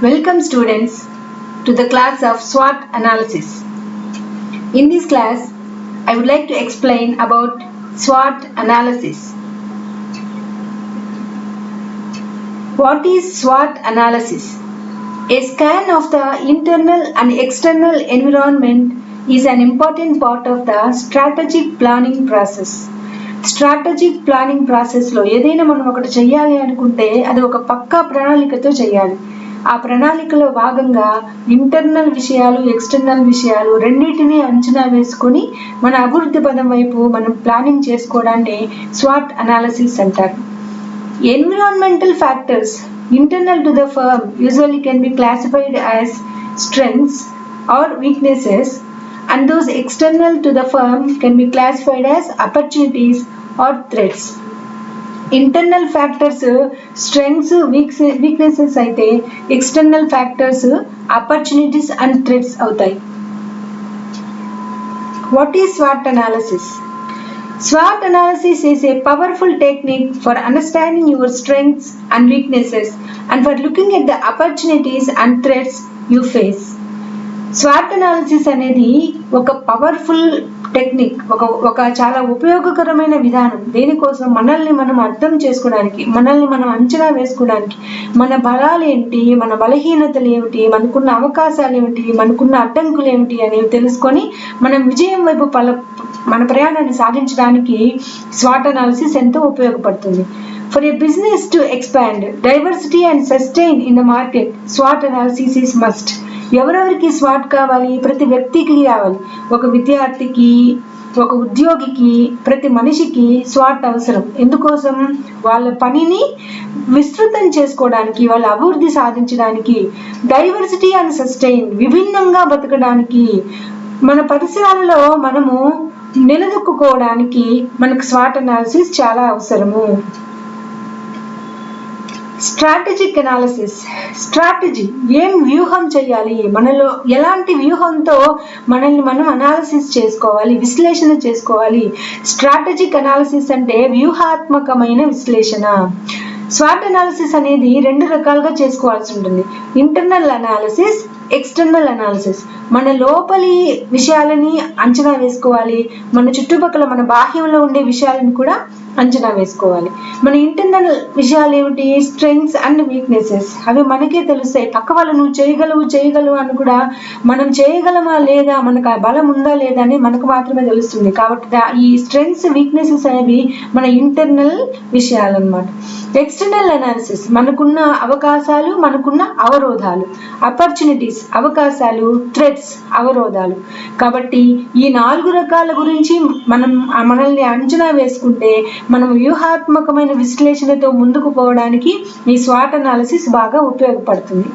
Welcome students to the class of SWOT analysis. In this class, I would like to explain about SWOT analysis. What is SWOT analysis? A scan of the internal and external environment is an important part of the strategic planning process. Strategic planning process లో ఏదైనా మనం ఒకటి చేయాలి అనుకుంటే అది ఒక పక్కా ప్రణాళికతో చేయాలి. ఆ ప్రణాళికలో భాగంగా ఇంటర్నల్ విషయాలు ఎక్స్టర్నల్ విషయాలు రెండింటినీ అంచనా వేసుకొని మన అభివృద్ధి పదం వైపు మనం ప్లానింగ్ చేసుకోవడాన్ని స్వాట్ అనాలిసిస్ అంటారు. Environmental factors internal to the firm usually can be classified as strengths or weaknesses, and those external to the firm can be classified as opportunities or threats. Internal factors strengths weaknesses అయితే external factors opportunities and threats అవుతాయి. What is SWOT analysis? SWOT analysis is a powerful technique for understanding your strengths and weaknesses and for looking at the opportunities and threats you face. SWOT analysis అనేది ఒక powerful technique, ఒక చాలా ఉపయోగకరమైన విధానం. దేనికోసం? మనల్ని మనం అర్థం చేసుకోవడానికి, మనల్ని మనం అంచనా వేసుకోవడానికి, మన బలాలు ఏంటి, మన బలహీనతలు ఏమిటి, మనకున్న అవకాశాలు ఏమిటి, మనకున్న అడ్డంకులు ఏమిటి అనేవి తెలుసుకొని మనం విజయం వైపు మన ప్రయాణాన్ని సాగించడానికి స్వాట్ అనాలిసిస్ ఎంతో ఉపయోగపడుతుంది. For a business to expand, diversity and sustain in the market, SWOT analysis is must. ఎవరెవరికి స్వాట్ కావాలి? ప్రతి వ్యక్తికి కావాలి. ఒక విద్యార్థికి, ఒక ఉద్యోగికి, ప్రతి మనిషికి స్వాట్ అవసరం. ఎందుకోసం? వాళ్ళ పనిని విస్తృతం చేసుకోవడానికి, వాళ్ళ అభివృద్ధి సాధించడానికి, డైవర్సిటీ అండ్ సస్టైన్ విభిన్నంగా బతకడానికి, మన పరిసరాలలో మనము నిలదొక్కుకోవడానికి మనకు స్వాట్ అనాలిసిస్ చాలా అవసరము. Strategic analysis. స్ట్రాటజీ ఏం వ్యూహం చేయాలి, మనలో ఎలాంటి వ్యూహంతో మనల్ని మనం అనాలిసిస్ చేసుకోవాలి, విశ్లేషణ చేసుకోవాలి. స్ట్రాటజిక్ అనాలిసిస్ అంటే వ్యూహాత్మకమైన విశ్లేషణ. స్వాట్ అనాలిసిస్ అనేది రెండు రకాలుగా చేసుకోవాల్సి ఉంటుంది. Internal analysis, external analysis. మన లోపలి విషయాలని అంచనా వేసుకోవాలి, మన చుట్టుపక్కల మన బాహ్యంలో ఉండే విషయాలను కూడా అంచనా వేసుకోవాలి. మన ఇంటర్నల్ విషయాలు ఏమిటి? Strengths and weaknesses. అవి మనకే తెలుస్తాయి. పక్క వాళ్ళు నువ్వు చేయగలవు అని కూడా మనం చేయగలమా లేదా, మనకు ఆ బలం ఉందా లేదా అని మనకు మాత్రమే తెలుస్తుంది. కాబట్టి ఈ స్ట్రెంగ్స్ వీక్నెసెస్ అనేవి మన ఇంటర్నల్ విషయాలు అన్నమాట. ఎక్స్టర్నల్ అనాలిసిస్ మనకున్న అవకాశాలు, మనకున్న అవరోధాలు. ఆపర్చునిటీస్ అవకాశాలు, థ్రెట్స్ అవరోధాలు. కాబట్టి ఈ 4 రకాల గురించి మనల్ని అంచనా వేసుకుంటే మనం వ్యూహాత్మకమైన విశ్లేషణతో ముందుకు పోవడానికి ఈ స్వాట్ అనాలిసిస్ బాగా ఉపయోగపడుతుంది.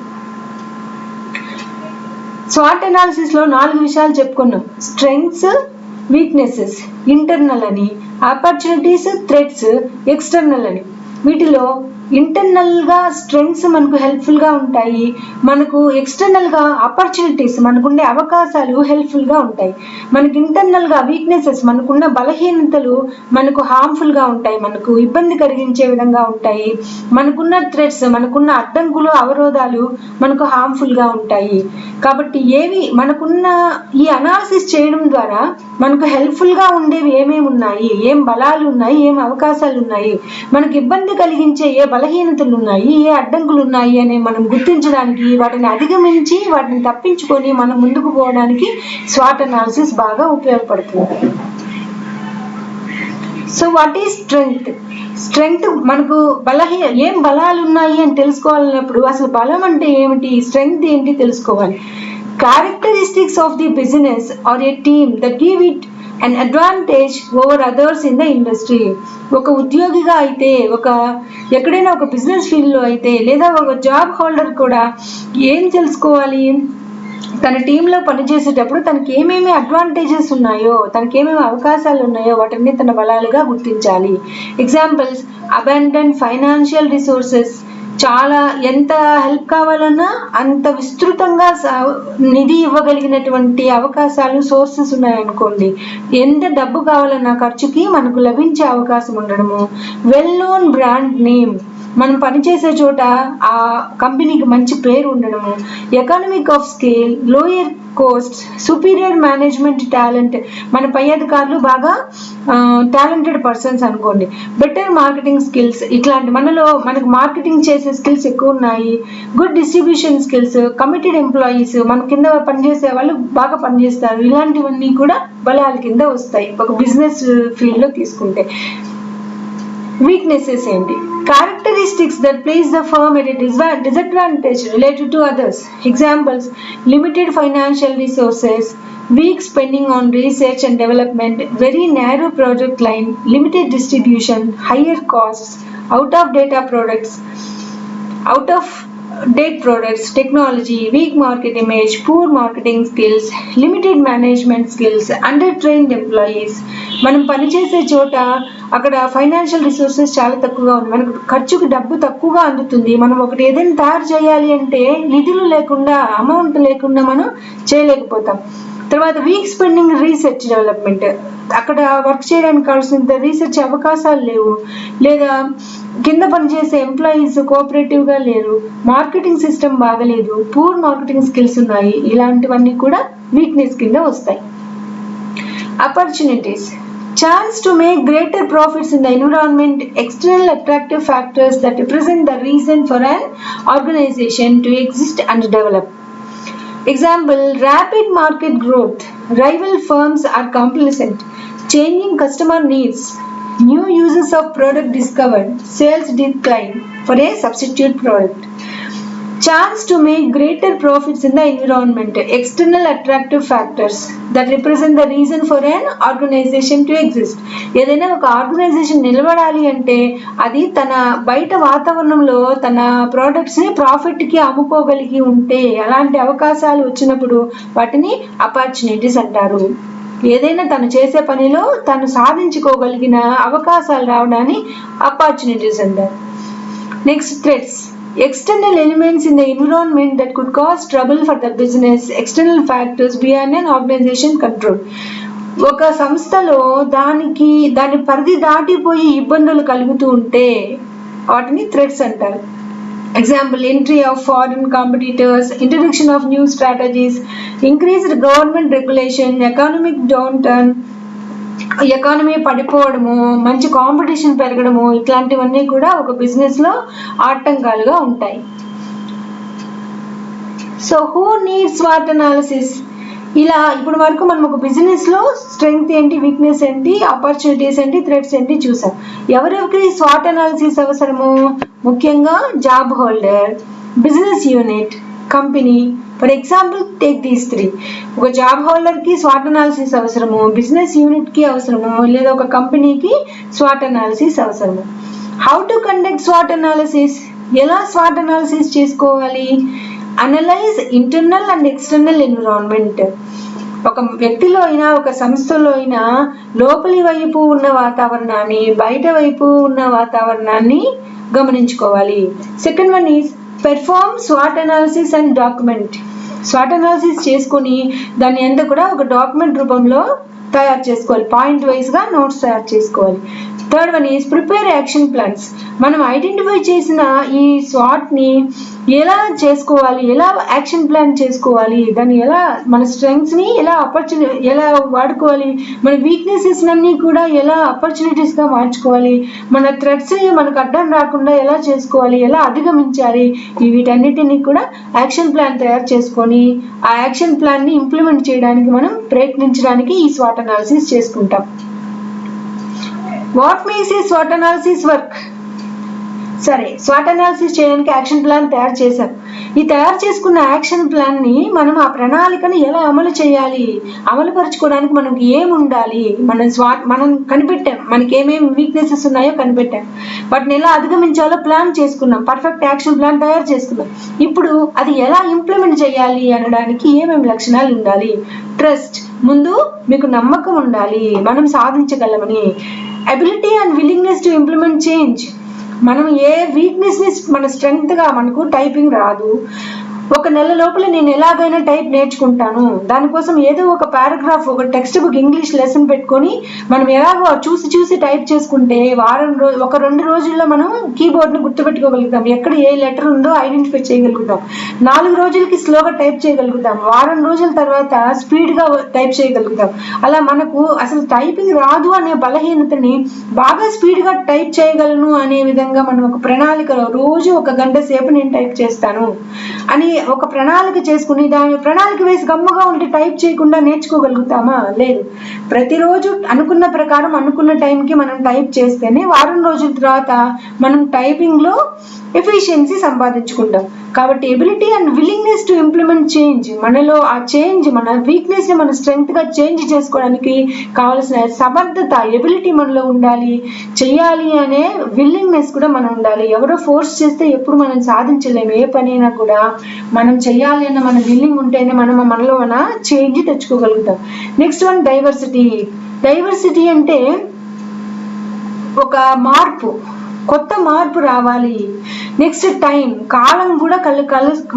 స్వాట్ అనాలిసిస్ లో 4 విషయాలు చెప్పుకున్నాం. స్ట్రెంగ్స్, వీక్నెసెస్ ఇంటర్నల్ అని, ఆపర్చునిటీస్, థ్రెట్స్ ఎక్స్టర్నల్ అని. వీటిలో ఇంటర్నల్ గా స్ట్రెంగ్స్ మనకు హెల్ప్ఫుల్ గా ఉంటాయి, మనకు ఎక్స్టర్నల్ గా ఆపర్చునిటీస్ మనకుండే అవకాశాలు హెల్ప్ఫుల్ గా ఉంటాయి. మనకి ఇంటర్నల్ గా వీక్నెసెస్ మనకున్న బలహీనతలు మనకు హార్మ్ఫుల్ గా ఉంటాయి, మనకు ఇబ్బంది కలిగించే విధంగా ఉంటాయి. మనకున్న థ్రెట్స్ మనకున్న అడ్డంకులు, అవరోధాలు మనకు హార్మ్ఫుల్ గా ఉంటాయి. కాబట్టి మనకున్న ఈ అనాలిసిస్ చేయడం ద్వారా మనకు హెల్ప్ఫుల్ గా ఉండేవి ఏమేమి ఉన్నాయి, ఏం బలాలు ఉన్నాయి, ఏం అవకాశాలు ఉన్నాయి, మనకు ఇబ్బంది కలిగించే ఏ బలహీనతలు ఉన్నాయి, ఏ అడ్డంకులు ఉన్నాయి అని మనం గుర్తించడానికి, వాటిని అధిగమించి వాటిని తప్పించుకొని మనం ముందుకు పోవడానికి స్వాట్ అనాలిసిస్ బాగా ఉపయోగపడుతుంది. So what is strength? Strength మనకు ఏం బలాలు ఉన్నాయి అని తెలుసుకోవాలన్నప్పుడు అసలు బలం అంటే ఏమిటి, స్ట్రెంగ్త్ ఏంటి తెలుసుకోవాలి. Characteristics of the business or a team that give it an advantage over others in the industry. ఒక ఉద్యోగిగా అయితే, ఎక్కడైనా ఒక బిజినెస్ ఫీల్డ్ లో అయితే, లేదా ఒక జాబ్ హోల్డర్ కూడా ఏం తెలుసుకోవాలి? తన టీంలో పనిచేసేటప్పుడు తనకి ఏమేమి అడ్వాంటేజెస్ ఉన్నాయో, తనకి ఏమేమి అవకాశాలు ఉన్నాయో వాటిని తన బలాలుగా గుర్తించాలి. Examples: abundant financial resources. చాలా ఎంత హెల్ప్ కావాలన్నా అంత విస్తృతంగా నిధి ఇవ్వగలిగినటువంటి అవకాశాలు, సోర్సెస్ ఉన్నాయనుకోండి. ఎంత డబ్బు కావాలన్నా ఖర్చుకి మనకు లభించే అవకాశం ఉండడము. Well known brand name. మనం పనిచేసే చోట ఆ కంపెనీకి మంచి పేరు ఉండడము, economic of scale, lower Coast, superior management talent, మన పై అధికారులు బాగా టాలెంటెడ్ పర్సన్స్ అనుకోండి, బెటర్ మార్కెటింగ్ స్కిల్స్, ఇట్లాంటి మనకు మార్కెటింగ్ చేసే స్కిల్స్ ఎక్కువ ఉన్నాయి, good distribution skills, committed employees, మన కింద పనిచేసే వాళ్ళు బాగా పనిచేస్తారు, ఇలాంటివన్నీ కూడా బలాల కింద వస్తాయి ఒక బిజినెస్ ఫీల్డ్లో తీసుకుంటే. వీక్నెసెస్ ఏంటి? Characteristics that place the firm at a disadvantage related to others. Examples: limited financial resources, weak spending on research and development, very narrow project line, limited distribution, higher costs, out of date products, technology, weak market image, poor marketing skills, limited management skills, undertrained employees. మనం పనిచేసే చోట అక్కడ financial resources చాలా తక్కువగా ఉంది, మనకు ఖర్చుకు డబ్బు తక్కువగా అందుతుంది, మనం ఒకటి ఏదైనా తయారు చేయాలి అంటే నిధులు లేకుండా, అమౌంట్ లేకుండా మనం చేయలేకపోతాం. తర్వాత వీక్ స్పెండింగ్ రీసెర్చ్ డెవలప్మెంట్, అక్కడ వర్క్ చేయడానికి కావాల్సినంత రీసెర్చ్ అవకాశాలు లేవు, లేదా కింద పనిచేసే ఎంప్లాయీస్ కోఆపరేటివ్గా లేరు, మార్కెటింగ్ సిస్టమ్ బాగలేదు, పూర్ మార్కెటింగ్ స్కిల్స్ ఉన్నాయి, ఇలాంటివన్నీ కూడా వీక్నెస్ కింద వస్తాయి. Opportunities: chance to make greater profits in the environment, external attractive factors that represent the reason for an organization to exist and develop. Example: rapid market growth, rival firms are complacent, changing customer needs, new uses of product discovered, sales decline for a substitute product. Chance to make greater profits in the environment, external attractive factors that represent the reason for an organization to exist. ఏదైనా ఒక organisation నిలబడాలి అంటే అది తన బయట వాతావరణంలో తన ప్రోడక్ట్స్ని ప్రాఫిట్కి అమ్ముకోగలిగి ఉంటే, అలాంటి అవకాశాలు వచ్చినప్పుడు వాటిని ఆపర్చునిటీస్ అంటారు. ఏదైనా తను చేసే పనిలో తను సాధించుకోగలిగిన అవకాశాలు రావడాన్ని ఆపర్చునిటీస్ అంటారు. Next, threats: external elements in the environment that could cause trouble for the business, external factors beyond an organization control. ఒక సంస్థలో దాని పరిధి దాటిపోయి ఇబ్బందులు కలుగుతూ ఉంటే వాటిని థ్రెట్స్ అంటారు. Example: entry of foreign competitors, introduction of new strategies, increased government regulation, economic downturn, economy పడిపోవడము, మంచి కాంపిటీషన్ పెరగడము, ఇట్లాంటివన్నీ కూడా ఒక బిజినెస్లో ఆటంకాలుగా ఉంటాయి. So who needs SWOT analysis? ఇలా ఇప్పుడు వరకు మనం ఒక బిజినెస్లో స్ట్రెంగ్త్ ఏంటి, వీక్నెస్ ఏంటి, ఆపర్చునిటీస్ ఏంటి, థ్రెట్స్ ఏంటి చూసాం. ఎవరెవరికి SWOT అనాలిసిస్ అవసరము? ముఖ్యంగా job holder, business unit, company. For example take these 3. ఒక జాబ్ హోల్డర్కి SWOT అనాలిసిస్ అవసరము, బిజినెస్ యూనిట్కి అవసరము, లేదా ఒక కంపెనీకి SWOT అనాలిసిస్ అవసరము. How to conduct SWOT analysis? ఎలా SWOT అనాలిసిస్ చేసుకోవాలి? Analyse internal and external environment. ఒక వ్యక్తిలో అయినా ఒక సంస్థలో అయినా లోపలి వైపు ఉన్న వాతావరణాన్ని, బయట వైపు ఉన్న వాతావరణాన్ని గమనించుకోవాలి. Second one is perform SWOT analysis and document. SWOT analysis చేసుకొని దాన్ని అంతా కూడా ఒక డాక్యుమెంట్ రూపంలో తయారు చేసుకోవాలి, పాయింట్ వైజ్గా నోట్స్ తయారు చేసుకోవాలి. Third one is prepare action plans. మనం ఐడెంటిఫై చేసిన ఈ SWOTని ఎలా చేసుకోవాలి, ఎలా యాక్షన్ ప్లాన్ చేసుకోవాలి, దాన్ని ఎలా మన స్ట్రెంగ్స్ని ఎలా వాడుకోవాలి, మన వీక్నెసెస్ అన్నీ కూడా ఎలా ఆపర్చునిటీస్గా మార్చుకోవాలి, మన థ్రెట్స్ని మనకు అడ్డం రాకుండా ఎలా చేసుకోవాలి, ఎలా అధిగమించాలి, వీటన్నిటిని కూడా యాక్షన్ ప్లాన్ తయారు చేసుకొని ఆ యాక్షన్ ప్లాన్ని ఇంప్లిమెంట్ చేయడానికి మనం ప్రయత్నించడానికి ఈ SWOT అనాలిసిస్ చేసుకుంటాం. What makes a SWOT analysis work? సరే, SWOT అనాలిసిస్ చేయడానికి యాక్షన్ ప్లాన్ తయారు చేశాం. ఈ తయారు చేసుకున్న యాక్షన్ ప్లాన్ని మనం ఆ ప్రణాళికను ఎలా అమలు చేయాలి, అమలు పరచుకోవడానికి మనకి ఏమి ఉండాలి, మనం కనిపెట్టాం, మనకి ఏమేమి వీక్నెసెస్ ఉన్నాయో కనిపెట్టాం, వాటిని ఎలా అధిగమించాలో ప్లాన్ చేసుకున్నాం, పర్ఫెక్ట్ యాక్షన్ ప్లాన్ తయారు చేసుకున్నాం. ఇప్పుడు అది ఎలా ఇంప్లిమెంట్ చేయాలి అనడానికి ఏమేమి లక్షణాలు ఉండాలి? ట్రస్ట్, ముందు మీకు నమ్మకం ఉండాలి, మనం సాధించగలమని. Ability and willingness to implement change. మనం ఏ వీక్నెస్ని మన స్ట్రెంగ్త్గా, మనకు టైపింగ్ రాదు, ఒక నెల లోపల నేను ఎలాగైనా టైప్ నేర్చుకుంటాను, దానికోసం ఏదో ఒక పారాగ్రాఫ్, ఒక టెక్స్ట్ బుక్ ఇంగ్లీష్ లెసన్ పెట్టుకొని మనం ఎలాగో చూసి టైప్ చేసుకుంటే ఒక 2 రోజుల్లో మనం కీబోర్డ్ని గుర్తుపెట్టుకోగలుగుతాం, ఎక్కడ ఏ లెటర్ ఉందో ఐడెంటిఫై చేయగలుగుతాం. 4 రోజులకి స్లోగా టైప్ చేయగలుగుతాం, వారం రోజుల తర్వాత స్పీడ్గా టైప్ చేయగలుగుతాం. అలా మనకు అసలు టైపింగ్ రాదు అనే బలహీనతని బాగా స్పీడ్గా టైప్ చేయగలను అనే విధంగా మనం ఒక ప్రణాళికలో రోజు 1 గంట సేపు నేను టైప్ చేస్తాను అని ఒక ప్రణాళిక చేసుకుని దాని ప్రణాళిక వేసి గమ్ముగా ఉంటే టైప్ చేయకుండా నేర్చుకోగలుగుతామా? లేదు. ప్రతిరోజు అనుకున్న ప్రకారం అనుకున్న టైంకి మనం టైప్ చేస్తేనే వారం రోజుల తర్వాత మనం టైపింగ్లో ఎఫిషియన్సీ సంపాదించుకుంటాం. కాబట్టి ability and willingness to implement change, మనలో ఆ చేంజ్, మన వీక్నెస్ని మన స్ట్రెంగ్త్గా చేంజ్ చేసుకోవడానికి కావాల్సిన సమర్థత, ఎబిలిటీ మనలో ఉండాలి. చెయ్యాలి అనే విల్లింగ్నెస్ కూడా మనం ఉండాలి. ఎవరో ఫోర్స్ చేస్తే ఎప్పుడు మనం సాధించలేము. ఏ పనైనా కూడా మనం చెయ్యాలి అన్న మన విల్లింగ్ ఉంటేనే మనలో మన చేంజ్ తెచ్చుకోగలుగుతాం. నెక్స్ట్ వన్ డైవర్సిటీ అంటే ఒక మార్పు, కొత్త మార్పు రావాలి. నెక్స్ట్ కాలం కూడా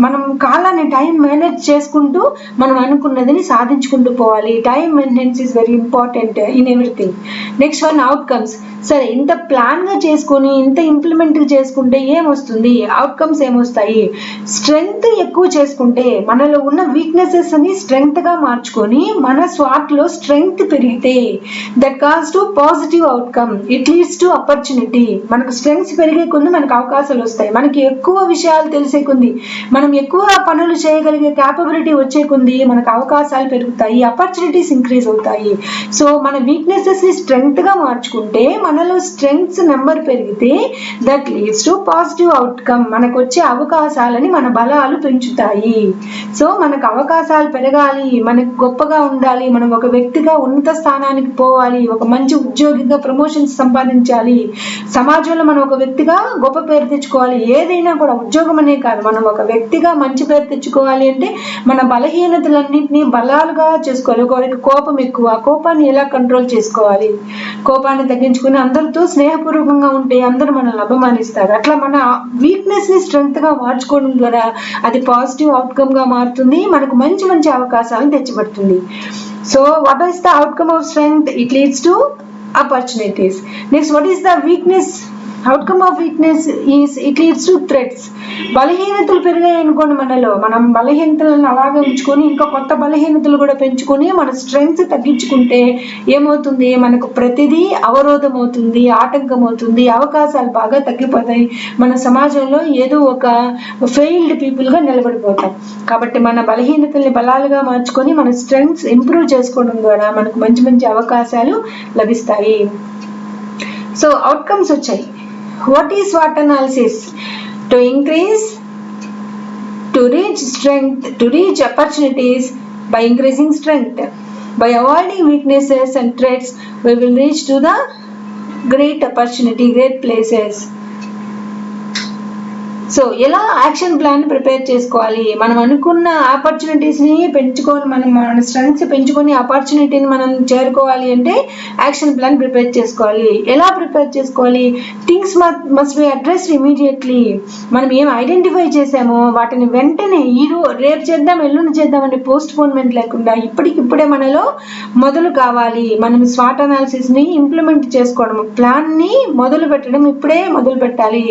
మనం కాలాన్ని టైం మేనేజ్ చేసుకుంటూ మనం అనుకున్నదని సాధించుకుంటూ పోవాలి. Time maintenance is very important in everything. Next one outcomes. సరే, ఇంత ప్లాన్గా చేసుకుని ఇంత ఇంప్లిమెంట్ చేసుకుంటే ఏమొస్తుంది, అవుట్కమ్స్ ఏమొస్తాయి? స్ట్రెంగ్త్ ఎక్కువ చేసుకుంటే మనలో ఉన్న వీక్నెసెస్ అని స్ట్రెంగ్త్గా మార్చుకొని మన స్వాట్లో స్ట్రెంగ్త్ పెరిగితే that calls to positive outcome. It leads to opportunity. మనకు స్ట్రెంగ్త్స్ పెరిగే కొద్ది మనకు అవకాశాలు వస్తాయి. మనకి ఎక్కువ విషయాలు తెలిసే కొద్ది, మనం ఎక్కువ పనులు చేయగలిగే క్యాపబిలిటీ వచ్చే కొద్ది మనకు అవకాశాలు పెరుగుతాయి, ఆపర్చునిటీస్ ఇంక్రీజ్ అవుతాయి. సో మన వీక్నెసెస్ని స్ట్రెంగ్త్గా మార్చుకుంటే మనలో స్ట్రెంగ్త్స్ నెంబర్ పెరిగితే that leads to positive outcome. మనకు వచ్చే అవకాశాలని మన బలాలు పెంచుతాయి. సో మనకు అవకాశాలు పెరగాలి, మనకు గొప్పగా ఉండాలి, మనం ఒక వ్యక్తిగా ఉన్నత స్థానానికి పోవాలి, ఒక మంచి ఉద్యోగిగా ప్రమోషన్స్ సంపాదించాలి, సమాజంలో మనం ఒక వ్యక్తిగా గొప్ప పేరు తెచ్చుకోవాలి. ఏదైనా కూడా ఉద్యోగం అనే కాదు, మనం ఒక వ్యక్తిగా మంచి పేరు తెచ్చుకోవాలి అంటే మన బలహీనతలన్నింటినీ బలాలుగా చేసుకోవాలి. ఒకరికి కోపం ఎక్కువ, కోపాన్ని ఎలా కంట్రోల్ చేసుకోవాలి, కోపాన్ని తగ్గించుకుని అందరితో స్నేహపూర్వకంగా ఉంటే అందరూ మనల్ని అభిమానిస్తారు. అట్లా మన వీక్నెస్ని స్ట్రెంగ్త్గా మార్చుకోవడం ద్వారా అది పాజిటివ్ అవుట్కమ్గా మారుతుంది, మనకు మంచి మంచి అవకాశాలను తెచ్చిపెడుతుంది. So what is the outcome of strength? It leads to opportunities. Next, what is the weakness? Outcome of weakness is it leads to threats. బలహీనతలు పెరిగాయి అనుకోండి, మనం బలహీనతలను అలాగే ఉంచుకొని ఇంకా కొత్త బలహీనతలు కూడా పెంచుకొని మన స్ట్రెంగ్త్ తగ్గించుకుంటే ఏమవుతుంది, మనకు ప్రతిదీ అవరోధం అవుతుంది, ఆటంకం అవుతుంది, అవకాశాలు బాగా తగ్గిపోతాయి, మన సమాజంలో ఏదో ఒక ఫెయిల్డ్ పీపుల్గా నిలబడిపోతాం. కాబట్టి మన బలహీనతల్ని బలాలుగా మార్చుకొని మన స్ట్రెంగ్త్స్ ఇంప్రూవ్ చేసుకోవడం ద్వారా మనకు మంచి మంచి అవకాశాలు లభిస్తాయి. సో అవుట్కమ్స్ వచ్చాయి. What is SWOT analysis? To reach strength, to reach opportunities by increasing strength. By avoiding weaknesses and threats, we will reach to the great opportunity, great places. So ఎలా action plan prepare చేసుకోవాలి? మనం అనుకున్న ఆపర్చునిటీస్ని పెంచుకొని మన strengths పెంచుకొని ఆపర్చునిటీని మనం చేరుకోవాలి అంటే యాక్షన్ ప్లాన్ ప్రిపేర్ చేసుకోవాలి. ఎలా ప్రిపేర్ చేసుకోవాలి? Things must be addressed immediately. మనం ఏం ఐడెంటిఫై చేసామో వాటిని వెంటనే రేపు చేద్దాం, ఎల్లుండి చేద్దాం అనే పోస్ట్ పోన్మెంట్ లేకుండా ఇప్పటికిప్పుడే మనలో మొదలు కావాలి. మనం స్వాట్ అనాలిసిస్ని ఇంప్లిమెంట్ చేసుకోవడం, ప్లాన్ని మొదలు పెట్టడం ఇప్పుడే మొదలు పెట్టాలి.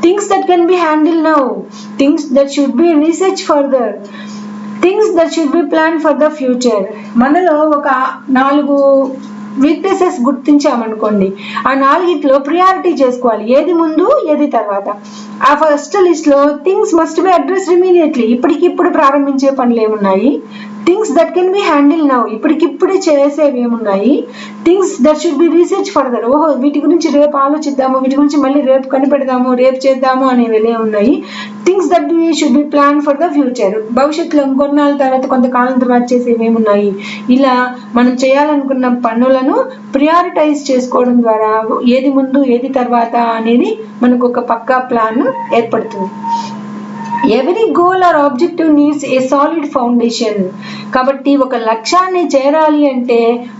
Things that can be handled now, things that should be researched further, things that should be planned for the future. మనలో ఒక 4 వీక్నెసెస్ గుర్తించామనుకోండి, ఆ 4ట్లో ప్రియారిటీ చేసుకోవాలి, ఏది ముందు ఏది తర్వాత. ఆ ఫస్ట్ లిస్ట్లో things must be addressed immediately, ఇప్పటికిప్పుడు ప్రారంభించే పనులు ఏమున్నాయి, things that can be handle now, ఇప్పటికిప్పుడే చేసేవి ఏమున్నాయి, things that should be research further, వీటి గురించి రేపు ఆలోచిద్దాము, వీటి గురించి మళ్ళీ రేపు కనిపెడదాము, రేపు చేద్దాము అనేవి ఉన్నాయి, things that should B plan for the future, భవిష్యత్తులో కొన్నాళ్ళ తర్వాత కొంతకాలం తర్వాత చేసేవి ఏమున్నాయి. ఇలా మనం చేయాలనుకున్న పనులను ప్రియారిటైజ్ చేసుకోవడం ద్వారా ఏది ముందు ఏది తర్వాత అనేది మనకు ఒక పక్కా ప్లాన్ ఏర్పడుతుంది. Every goal or objective needs a solid foundation. కాబట్టి ఒక లక్ష్యాన్ని చేరాలి అంటే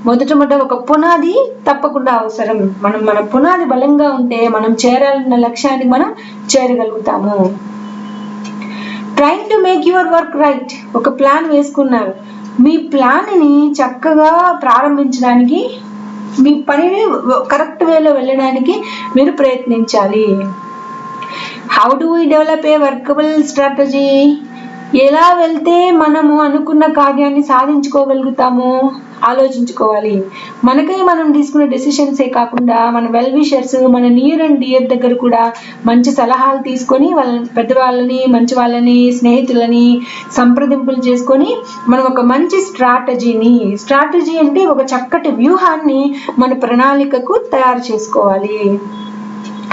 మొదట ఒక పునాది తప్పకుండా అవసరం. మన పునాది బలంగా ఉంటే మనం చేరాలన్న లక్ష్యాన్ని మనం చేరగలుగుతాము. Trying to make your work right. ఒక ప్లాన్ వేసుకున్నారు, మీ ప్లాన్ని చక్కగా ప్రారంభించడానికి, మీ పనిని కరెక్ట్ వేలో వెళ్ళడానికి మీరు ప్రయత్నించాలి. How do we develop a workable strategy? ఎలా వెళ్తే మనము అనుకున్న కార్యాన్ని సాధించుకోగలుగుతాము ఆలోచించుకోవాలి. మనకై మనం తీసుకునే డెసిషన్సే కాకుండా మన వెల్ విషర్స్, మన నియర్ అండ్ డియర్ దగ్గర కూడా మంచి సలహాలు తీసుకొని పెద్దవాళ్ళని, మంచి వాళ్ళని, స్నేహితులని సంప్రదింపులు చేసుకొని మనం ఒక మంచి స్ట్రాటజీ అంటే ఒక చక్కటి వ్యూహాన్ని మన ప్రణాళికకు తయారు చేసుకోవాలి.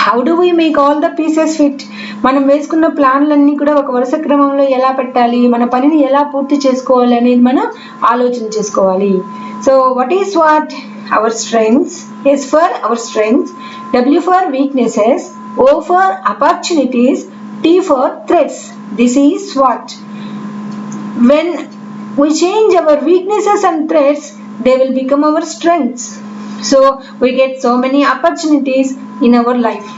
How do we make all the pieces fit? మనం వేసుకున్న ప్లాన్లన్నీ కూడా ఒక వరుస క్రమంలో ఎలా పెట్టాలి, మన పనిని ఎలా పూర్తి చేసుకోవాలి అనేది మనం ఆలోచన చేసుకోవాలి. So what is SWOT? Our strengths. S for our strengths, W for weaknesses, O for opportunities, T for threats. This is SWOT. When we change our weaknesses and threats, they will become our strengths. So we get so many opportunities in our life.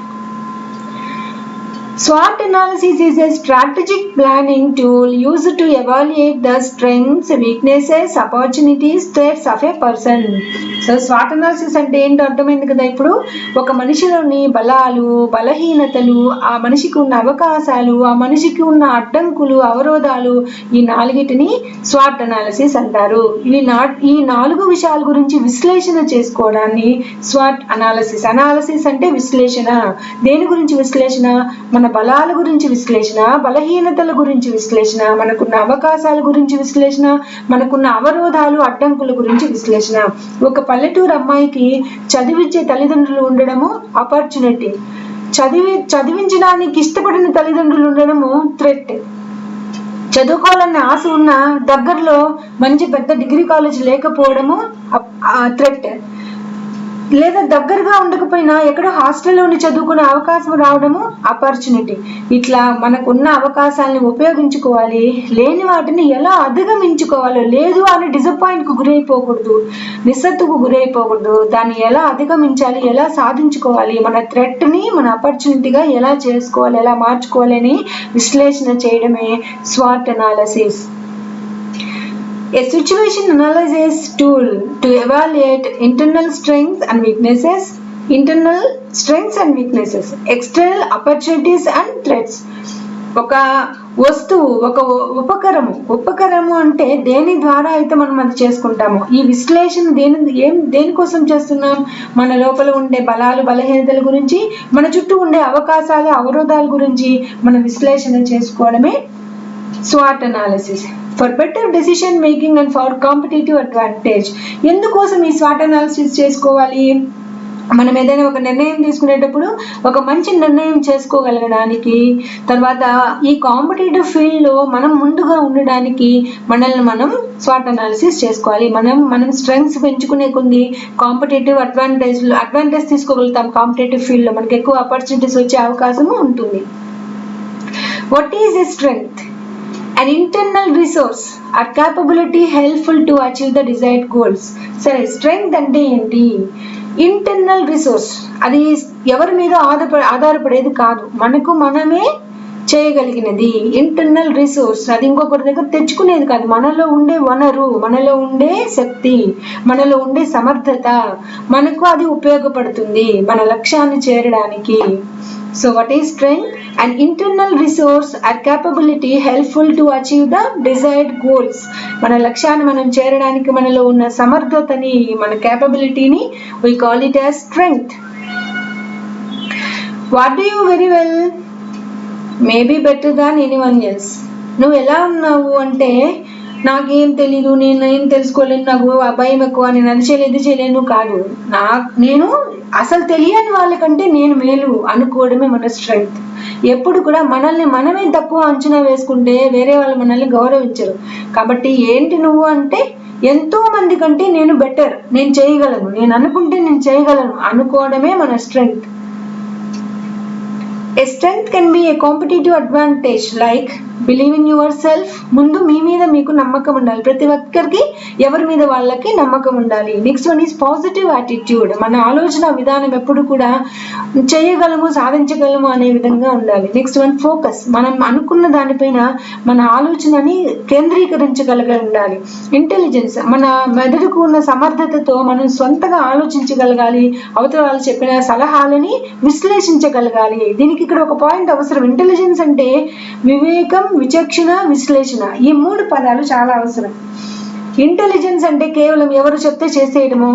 SWOT analysis is a strategic planning tool used to evaluate the strengths, weaknesses, opportunities, threats of a person. So SWOT analysis అంటే ఏంటో అర్థమైంది కదా. ఇప్పుడు ఒక మనిషిలోని బలాలు, బలహీనతలు, ఆ మనిషికి ఉన్న అవకాశాలు, ఆ మనిషికి ఉన్న అడ్డంకులు, అవరోధాలు, ఈ నాలుగిటిని SWOT analysis అంటారు. ఈ 4 విషయాల గురించి విశ్లేషణ చేసుకోవడాన్ని SWOT analysis. అనాలిసిస్ అంటే విశ్లేషణ. దేని గురించి విశ్లేషణ? మన బలాల గురించి విశ్లేషణ, బలహీనతల గురించి విశ్లేషణ, మనకున్న అవకాశాల గురించి విశ్లేషణ, మనకున్న అవరోధాలు, అడ్డంకుల గురించి విశ్లేషణ. ఒక పల్లెటూరు అమ్మాయికి చదివించే తల్లిదండ్రులు ఉండడము ఆపర్చునిటీ, చదివించడానికి ఇష్టపడిన తల్లిదండ్రులు ఉండడము థ్రెట్. చదువుకోవాలన్న ఆశ ఉన్న దగ్గరలో మంచి పెద్ద డిగ్రీ కాలేజ్ లేకపోవడము థ్రెట్. లేదా దగ్గరగా ఉండకపోయినా ఎక్కడో హాస్టల్లో ఉండి చదువుకునే అవకాశం రావడము ఆపర్చునిటీ. ఇట్లా మనకున్న అవకాశాలను ఉపయోగించుకోవాలి, లేని వాటిని ఎలా అధిగమించుకోవాలో, లేదు అని డిసప్పాయింట్కు గురైపోకూడదు, నిస్సత్తుకు గురైపోకూడదు. దాన్ని ఎలా అధిగమించాలి, ఎలా సాధించుకోవాలి, మన థ్రెట్ని మన ఆపర్చునిటీగా ఎలా చేసుకోవాలి, ఎలా మార్చుకోవాలి అని విశ్లేషణ చేయడమే SWOT analysis. A situation analysis tool to evaluate internal strengths and weaknesses, external opportunities and threats. ఒక వస్తువు, ఒక ఉపకరము అంటే దేని ద్వారా అయితే మనం అది చేసుకుంటామో. ఈ విశ్లేషణ దేనికోసం చేస్తున్నాం? మన లోపల ఉండే బలాలు, బలహీనతల గురించి, మన చుట్టూ ఉండే అవకాశాలు, అవరోధాల గురించి మనం విశ్లేషణ చేసుకోవడమే SWOT analysis. For better decision making and for competitive advantage. ఎందుకోసం ఈ SWOT analysis చేసుకోవాలి? మనం ఏదైనా ఒక నిర్ణయం తీసుకునేటప్పుడు ఒక మంచి నిర్ణయం చేసుకోగలగడానికి, తర్వాత ఈ కాంపిటేటివ్ ఫీల్డ్లో మనం ముందుగా ఉండడానికి మనల్ని మనం SWOT analysis చేసుకోవాలి. మనం స్ట్రెంగ్స్ పెంచుకునే కొన్ని కాంపిటేటివ్ అడ్వాంటేజ్ తీసుకోగలుగుతాం. కాంపిటేటివ్ ఫీల్డ్లో మనకి ఎక్కువ ఆపర్చునిటీస్ వచ్చే అవకాశము ఉంటుంది. What is a strength? An internal resource or capability helpful to achieve the desired goals. సరే, స్ట్రెంగ్త్ అంటే ఏంటి? ఇంటర్నల్ రిసోర్స్, అది ఎవరి మీద ఆధారపడేది కాదు, మనకు మనమే చేయగలిగినది. ఇంటర్నల్ రిసోర్స్ అది ఇంకొకరి దగ్గర తెచ్చుకునేది కాదు. మనలో ఉండే వనరు, మనలో ఉండే శక్తి, మనలో ఉండే సమర్థత, మనకు అది ఉపయోగపడుతుంది మన లక్ష్యాన్ని చేరడానికి. So what is strength? An internal resource or capability helpful to achieve the desired goals. మన లక్ష్యాన్ని మనం చేరడానికి మనలో ఉన్న సమర్థతని, మన capabilityని we call it as strength. What do you very well? Maybe better than anyone else. నువ్వు ఎలా ఉన్నావు అంటే, నాకేం తెలీదు, నేనేం తెలుసుకోలేను, నాకు భయం ఎక్కువ, నేను అది చేయలేదు, ఇది చేయలేను కాదు. నేను అసలు తెలియని వాళ్ళకంటే నేను మేలు అనుకోవడమే మన స్ట్రెంగ్త్. ఎప్పుడు కూడా మనల్ని మనమే తక్కువ అంచనా వేసుకుంటే వేరే వాళ్ళు మనల్ని గౌరవించరు. కాబట్టి ఏంటి నువ్వు అంటే, ఎంతో మంది కంటే నేను బెటర్, నేను చేయగలను, నేను అనుకుంటే నేను చేయగలను అనుకోవడమే మన strength. A strength can be a competitive advantage like believe in your self. ముందు మీ మీద మీకు నమ్మకం ఉండాలి. ప్రతి ఒక్కరికి ఎవరి మీద వాళ్ళకి నమ్మకం ఉండాలి. Next one is positive attitude. మన ఆలోచన విధానం ఎప్పుడు కూడా చేయగలము, సాధించగలము అనే విధంగా ఉండాలి. Next one focus. మనం అనుకున్న దానిపైన మన ఆలోచనని కేంద్రీకరించగలిగి ఉండాలి. ఇంటెలిజెన్స్. మన మెదడుకు ఉన్న సమర్థతతో మనం సొంతగా ఆలోచించగలగాలి, అవతల వాళ్ళు చెప్పిన సలహాలని విశ్లేషించగలగాలి. దీనికి ఇక్కడ ఒక పాయింట్ అవసరం. ఇంటెలిజెన్స్ అంటే వివేకం, విచక్షణ, విశ్లేషణ. ఈ 3 పదాలు చాలా అవసరం. ఇంటెలిజెన్స్ అంటే కేవలం ఎవరు చెప్తే చేసేయడమో,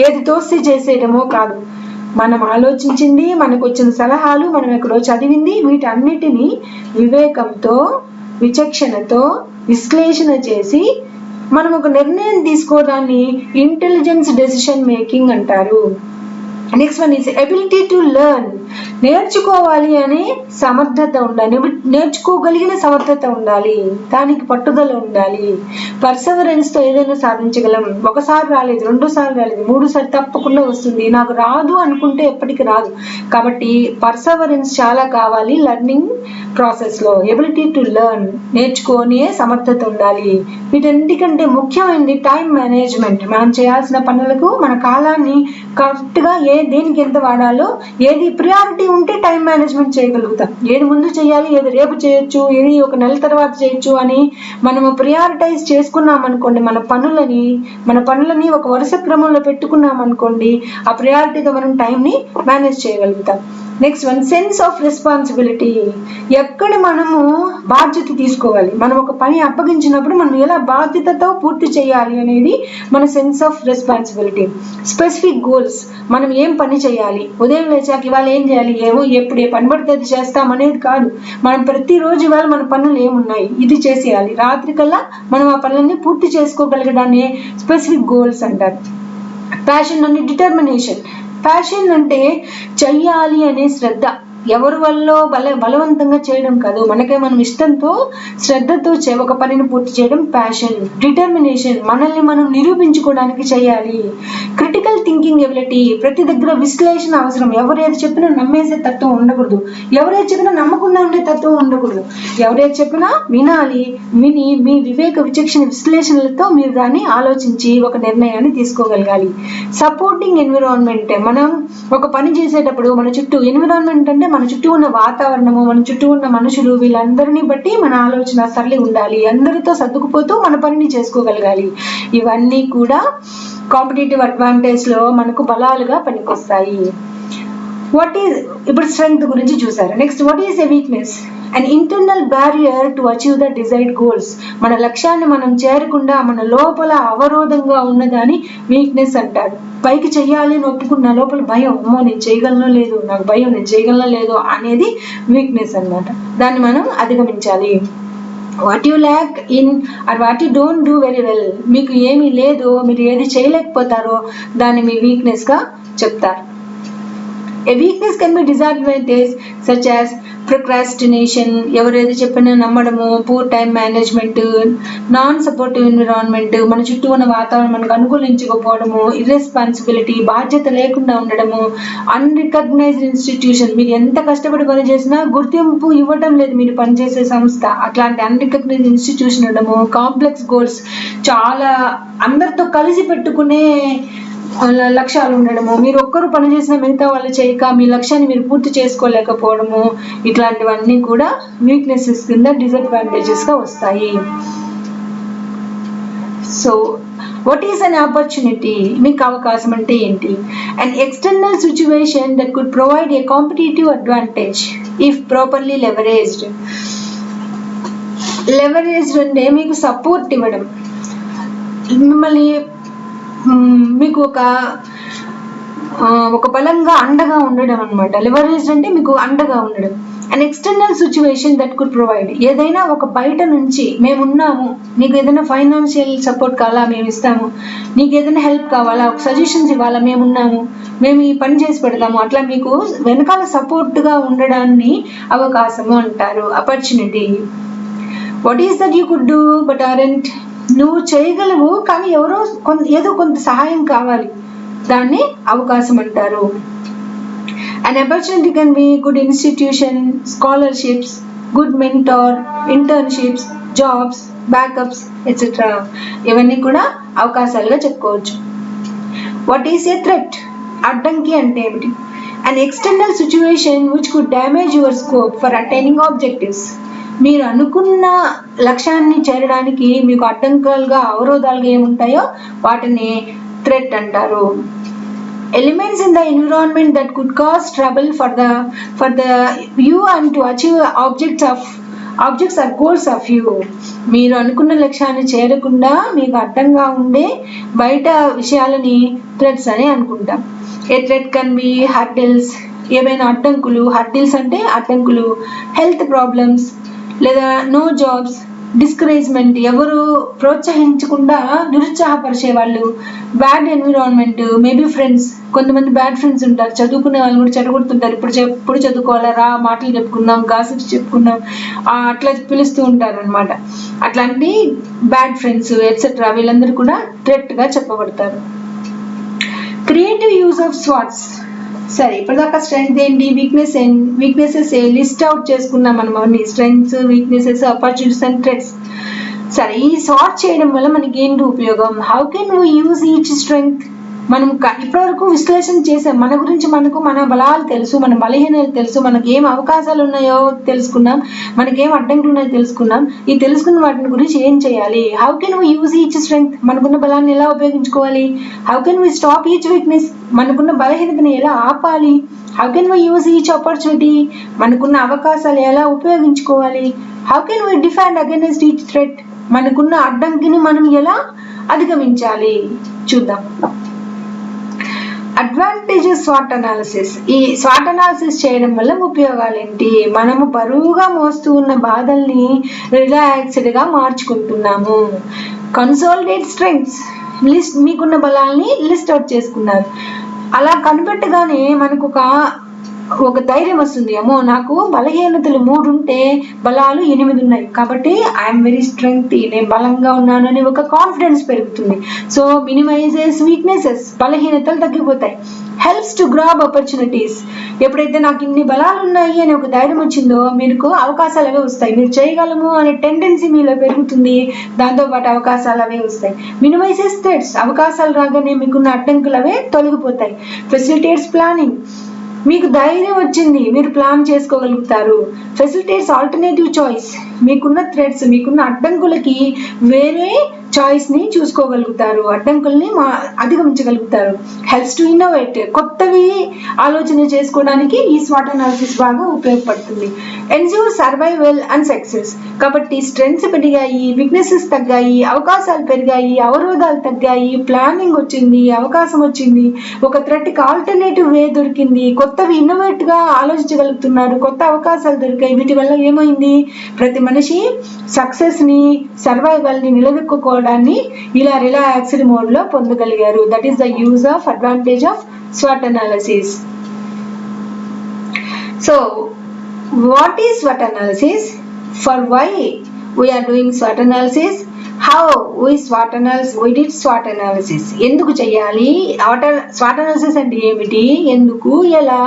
ఏది తోస్తే చేసేయడమో కాదు. మనం ఆలోచించింది, మనకు వచ్చిన సలహాలు, మనం ఎక్కడో చదివింది, వీటన్నిటినీ వివేకంతో, విచక్షణతో విశ్లేషణ చేసి మనం ఒక నిర్ణయం తీసుకోవడాన్ని ఇంటెలిజెన్స్ డెసిషన్ మేకింగ్ అంటారు. Next one is ability to learn. నేర్చుకోవాలి అనే సమర్థత ఉండాలి, నేర్చుకోగలిగిన సమర్థత ఉండాలి, దానికి పట్టుదల ఉండాలి. పర్సెవరెన్స్ తో ఏదైనా సాధించగలం. ఒకసారి రాలేదు, 2 సార్లు రాలేదు, 3 సార్లు తప్పకుండా వస్తుంది. నాకు రాదు అనుకుంటే ఎప్పటికీ రాదు. కాబట్టి పర్సెవరెన్స్ చాలా కావాలి లెర్నింగ్ ప్రాసెస్ లో. ఎబిలిటీ టు లెర్న్, నేర్చుకోనే సమర్థత ఉండాలి. వీటన్నిటికంటే ముఖ్యమైనది టైం మేనేజ్మెంట్. మనం చేయాల్సిన పనులకు మన కాలాన్ని కరెక్ట్ గా దేనికి ఎంత వాడాలో, ఏది ప్రియారిటీ ఉంటే టైం మేనేజ్మెంట్ చేయగలుగుతాం. ఏది ముందు చేయాలి, ఏది రేపు చేయొచ్చు, ఏది ఒక నెల తర్వాత చేయొచ్చు అని మనము ప్రియారిటైజ్ చేసుకున్నాం అనుకోండి, మన పనులని ఒక వరుస క్రమంలో పెట్టుకున్నాం అనుకోండి, ఆ ప్రియారిటీతో మనం టైంని మేనేజ్ చేయగలుగుతాం. Next one sense of responsibility. ఎక్కడ మనము బాధ్యత తీసుకోవాలి, మనం ఒక పని అప్పగించినప్పుడు మనం ఎలా బాధ్యతతో పూర్తి చేయాలి అనేది మన sense of responsibility. Specific goals. మనం ఏం పని చేయాలి, ఉదయం లేచాక ఇవాళ ఏం చేయాలి, ఏమో ఎప్పుడు ఏ పని పడితే అది చేస్తాం అనేది కాదు. మనం ప్రతిరోజు ఇవాళ మన పనులు ఏమున్నాయి, ఇది చేసేయాలి, రాత్రి కల్లా మనం ఆ పనులన్నీ పూర్తి చేసుకోగలగడాన్ని స్పెసిఫిక్ గోల్స్ అంటారు. Passion and determination. ప్యాషన్ అంటే చెయ్యాలి అనే శ్రద్ధ, ఎవరి వల్ల బలవంతంగా చేయడం కాదు, మనం ఇష్టంతో శ్రద్ధతో ఒక పనిని పూర్తి చేయడం ప్యాషన్. డిటర్మినేషన్, మనల్ని మనం నిరూపించుకోవడానికి చేయాలి. Critical thinking ability. ప్రతి దగ్గర విశ్లేషణ అవసరం. ఎవరేది చెప్పినా నమ్మేసే తత్వం ఉండకూడదు, ఎవరేది చెప్పినా నమ్మకుండా ఉండే తత్వం ఉండకూడదు. ఎవరేది చెప్పినా విని మీ వివేక విచక్షణ విశ్లేషణలతో మీరు దాన్ని ఆలోచించి ఒక నిర్ణయాన్ని తీసుకోగలగాలి. Supporting environment. మనం ఒక పని చేసేటప్పుడు మన చుట్టూ ఎన్విరాన్మెంట్ అంటే మన చుట్టూ ఉన్న వాతావరణము, మన చుట్టూ ఉన్న మనుషులు, వీళ్ళందరినీ బట్టి మన ఆలోచన సరళి ఉండాలి. అందరితో సర్దుకుపోతూ మన పనిని చేసుకోగలగాలి. ఇవన్నీ కూడా కాంపిటేటివ్ అడ్వాంటేజ్ లో మనకు బలాలుగా పనికొస్తాయి. ఇప్పుడు స్ట్రెంగ్త్ గురించి చూసారు. Next what is a weakness? an internal barrier to achieve the desired goals. మన లక్ష్యాన్ని మనం చేరకుండా మన లోపల అవరోధంగా ఉన్నదాన్ని వీక్నెస్ అంటారు. పైకి చెయ్యాలి అని ఒప్పుకున్న లోపల భయం, అమ్మో నేను చేయగలనో లేదు, నాకు భయం, నేను చేయగలనో లేదు అనేది వీక్నెస్ అన్నమాట. దాన్ని మనం అధిగమించాలి. What you lack in or what you don't do very well. మీకు ఏమీ లేదు, మీరు ఏది చేయలేకపోతారో దాన్ని మీ వీక్నెస్ గా చెప్తారు. A weakness can be disadvantage such as procrastination, ఎవరేది చెప్పినా నమ్మడము, poor time management, non supportive environment, మన చుట్టూ ఉన్న వాతావరణం మనకు అనుకూలించకపోవడము, ఇర్రెస్పాన్సిబిలిటీ, బాధ్యత లేకుండా ఉండడము, అన్రికగ్నైజ్డ్ ఇన్స్టిట్యూషన్, మీరు ఎంత కష్టపడి పని చేసినా గుర్తింపు ఇవ్వడం లేదు మీరు పనిచేసే సంస్థ, అట్లాంటి అన్రికగ్నైజ్డ్ ఇన్స్టిట్యూషన్ ఉండడము, కాంప్లెక్స్ గోల్స్, చాలా అందరితో కలిసి పెట్టుకునే లక్ష్యాలు ఉండడము, మీరు ఒక్కరు పని చేసిన మిగతా వాళ్ళు చేయక మీ లక్ష్యాన్ని మీరు పూర్తి చేసుకోలేకపోవడము, ఇట్లాంటివన్నీ కూడా వీక్నెసెస్ కింద డిసడ్వాంటేజెస్ గా వస్తాయి. So what is an opportunity? మీకు అవకాశం అంటే ఏంటి? an external situation that could provide a competitive advantage if properly leveraged. leveraged అంటే మీకు సపోర్ట్ ఇవ్వడం, మిమ్మల్ని మీకు ఒక బలంగా అండగా ఉండడం అన్నమాట. లివరేజ్ అంటే మీకు అండగా ఉండడం. an external situation that could provide, ఏదైనా ఒక బయట నుంచి మేమున్నాము, నీకు ఏదైనా ఫైనాన్షియల్ సపోర్ట్ కావాలా మేము ఇస్తాము, నీకు ఏదైనా హెల్ప్ కావాలా, ఒక సజెషన్స్ ఇవ్వాలా మేమున్నాము, మేము ఈ పని చేసి పెడతాము, అట్లా మీకు వెనకాల సపోర్ట్గా ఉండడాన్ని అవకాశము అంటారు, opportunity. What is that you could do but aren't? నువ్వు చేయగలవు కానీ ఏదో కొంత సహాయం కావాలి, దాన్ని అవకాశం అంటారు. an opportunity can be good institution, scholarships, good mentor, internships, jobs, backups etcetera. ఇవన్నీ కూడా అవకాశాలుగా చెప్పుకోవచ్చు. What is a threat? అడ్డంకి అంటే ఏమిటి? An external situation which could damage your scope for attaining objectives. మీరు అనుకున్న లక్ష్యాన్ని చేరడానికి మీకు అడ్డంకులుగా, అవరోధాలుగా ఏముంటాయో వాటిని థ్రెట్ అంటారు. Elements in the environment that could cause trouble for the you and to achieve objects or goals of you. మీరు అనుకున్న లక్ష్యాన్ని చేరకుండా మీకు అడ్డంగా ఉండే బయట విషయాలని థ్రెట్స్ అని అనుకుంటాం. ఏ థ్రెట్ కెన్ బి హర్డిల్స్, ఏమైనా అడ్డంకులు. హర్డిల్స్ అంటే అడ్డంకులు. హెల్త్ ప్రాబ్లమ్స్ లేదా నో జాబ్స్, డిస్కరేజ్మెంట్, ఎవరు ప్రోత్సహించకుండా నిరుత్సాహపరిచే వాళ్ళు. బ్యాడ్ ఎన్విరాన్మెంట్, మేబీ ఫ్రెండ్స్, కొంతమంది బ్యాడ్ ఫ్రెండ్స్ ఉంటారు. చదువుకునే వాళ్ళు కూడా చెడగొడుతుంటారు. ఇప్పుడు చదువుకోవాలా రా, మాటలు చెప్పుకుందాం, గాసిప్స్ చెప్పుకుందాం అట్లా పిలుస్తూ ఉంటారు అనమాట. అట్లాంటి బ్యాడ్ ఫ్రెండ్స్ ఎట్సెట్రా వీళ్ళందరూ కూడా థ్రెట్గా చెప్పబడతారు. Creative use of SWOTs. సరే, ఇప్పటిదాకా స్ట్రెంగ్త్ ఏంటి, వీక్నెసెస్ లిస్ట్ అవుట్ చేసుకున్నాం మనం. అవన్నీ strengths, weaknesses, opportunities and threats. సరే, ఈ సార్ట్ చేయడం వల్ల మనకి ఏంటి ఉపయోగం? How can we use each strength? మనం ఇప్పటివరకు విశ్లేషణ చేసాం. మన గురించి మనకు మన బలాలు తెలుసు, మన బలహీనతలు తెలుసు, మనకి ఏం అవకాశాలు ఉన్నాయో తెలుసుకున్నాం, మనకేం అడ్డంకులు ఉన్నాయో తెలుసుకున్నాం. ఈ తెలుసుకున్న వాటిని గురించి ఏం చేయాలి? How can we use each strength? మనకున్న బలాన్ని ఎలా ఉపయోగించుకోవాలి? How can we stop each weakness? మనకున్న బలహీనతని ఎలా ఆపాలి? How can we use each opportunity? మనకున్న అవకాశాలు ఎలా ఉపయోగించుకోవాలి? How can we defend against each threat? మనకున్న అడ్డంకిని మనం ఎలా అధిగమించాలి చూద్దాం. Advantages swat analysis. ఈ స్వాట్ అనాలిసిస్ చేయడం వల్ల ఉపయోగాలు ఏంటి? మనము బరువుగా మోస్తూ ఉన్న బాధల్ని రిలాక్స్డ్గా మార్చుకుంటున్నాము. కన్సాలిడేట్ స్ట్రెంగ్త్స్, మీకున్న బలాల్ని లిస్ట్ అవుట్ చేసుకున్నారు. అలా కనిపెట్టగానే మనకు ఒక ధైర్యం వస్తుంది. అమ్మో, నాకు బలహీనతలు 3 ఉంటే బలాలు 8 ఉన్నాయి, కాబట్టి ఐఎమ్ వెరీ స్ట్రెంగ్త్, నేను బలంగా ఉన్నాను అని ఒక కాన్ఫిడెన్స్ పెరుగుతుంది. సో మినిమైజెస్ వీక్నెసెస్, బలహీనతలు తగ్గిపోతాయి. Helps to grab opportunities. ఎప్పుడైతే నాకు ఇన్ని బలాలు ఉన్నాయి అని ఒక ధైర్యం వచ్చిందో మీకు అవకాశాలు అవే వస్తాయి. మీరు చేయగలము అనే టెండెన్సీ మీలో పెరుగుతుంది, దాంతోపాటు అవకాశాలు అవే వస్తాయి. మినిమైజెస్ థ్రెట్స్, అవకాశాలు రాగానే మీకున్న అడ్డంకులు అవే తొలగిపోతాయి. ఫెసిలిటేట్స్ ప్లానింగ్, మీకు ధైర్యం వచ్చింది, మీరు ప్లాన్ చేసుకోగలుగుతారు. ఫెసిలిటేట్స్ ఆల్టర్నేటివ్ చాయిస్, మీకున్న థ్రెట్స్, మీకున్న అడ్డంకులకి వేరే చాయిస్ని చూసుకోగలుగుతారు, అడ్డంకుల్ని అధిగమించగలుగుతారు. హెల్ప్స్ టు ఇన్నోవేట్, కొత్తవి ఆలోచన చేసుకోవడానికి ఈ స్వాట్ అనాలిసిస్ బాగా ఉపయోగపడుతుంది. Ensure survival and success. కాబట్టి స్ట్రెంగ్త్స్ పెరిగాయి, వీక్నెసెస్ తగ్గాయి, అవకాశాలు పెరిగాయి, అవరోధాలు తగ్గాయి, ప్లానింగ్ వచ్చింది, అవకాశం వచ్చింది, ఒక థ్రెట్కి ఆల్టర్నేటివ్ వే దొరికింది, కొత్తవి ఇన్నోవేట్గా ఆలోచించగలుగుతున్నారు, కొత్త అవకాశాలు దొరికాయి. వీటి వల్ల ఏమైంది? ప్రతి మనిషి సక్సెస్ని, సర్వైవల్ని నిలదొక్కుకోవడాన్ని ఇలా రిలాక్స్డ్ మోడ్లో పొందగలిగారు. That is the use of advantage of SWOT analysis. So, what is SWOT analysis? For why we are doing SWOT analysis? How we did SWOT analysis? ఎందుకు చేయాలి? SWOT analysis అంటే ఏమిటి? ఎందుకు, ఎలా?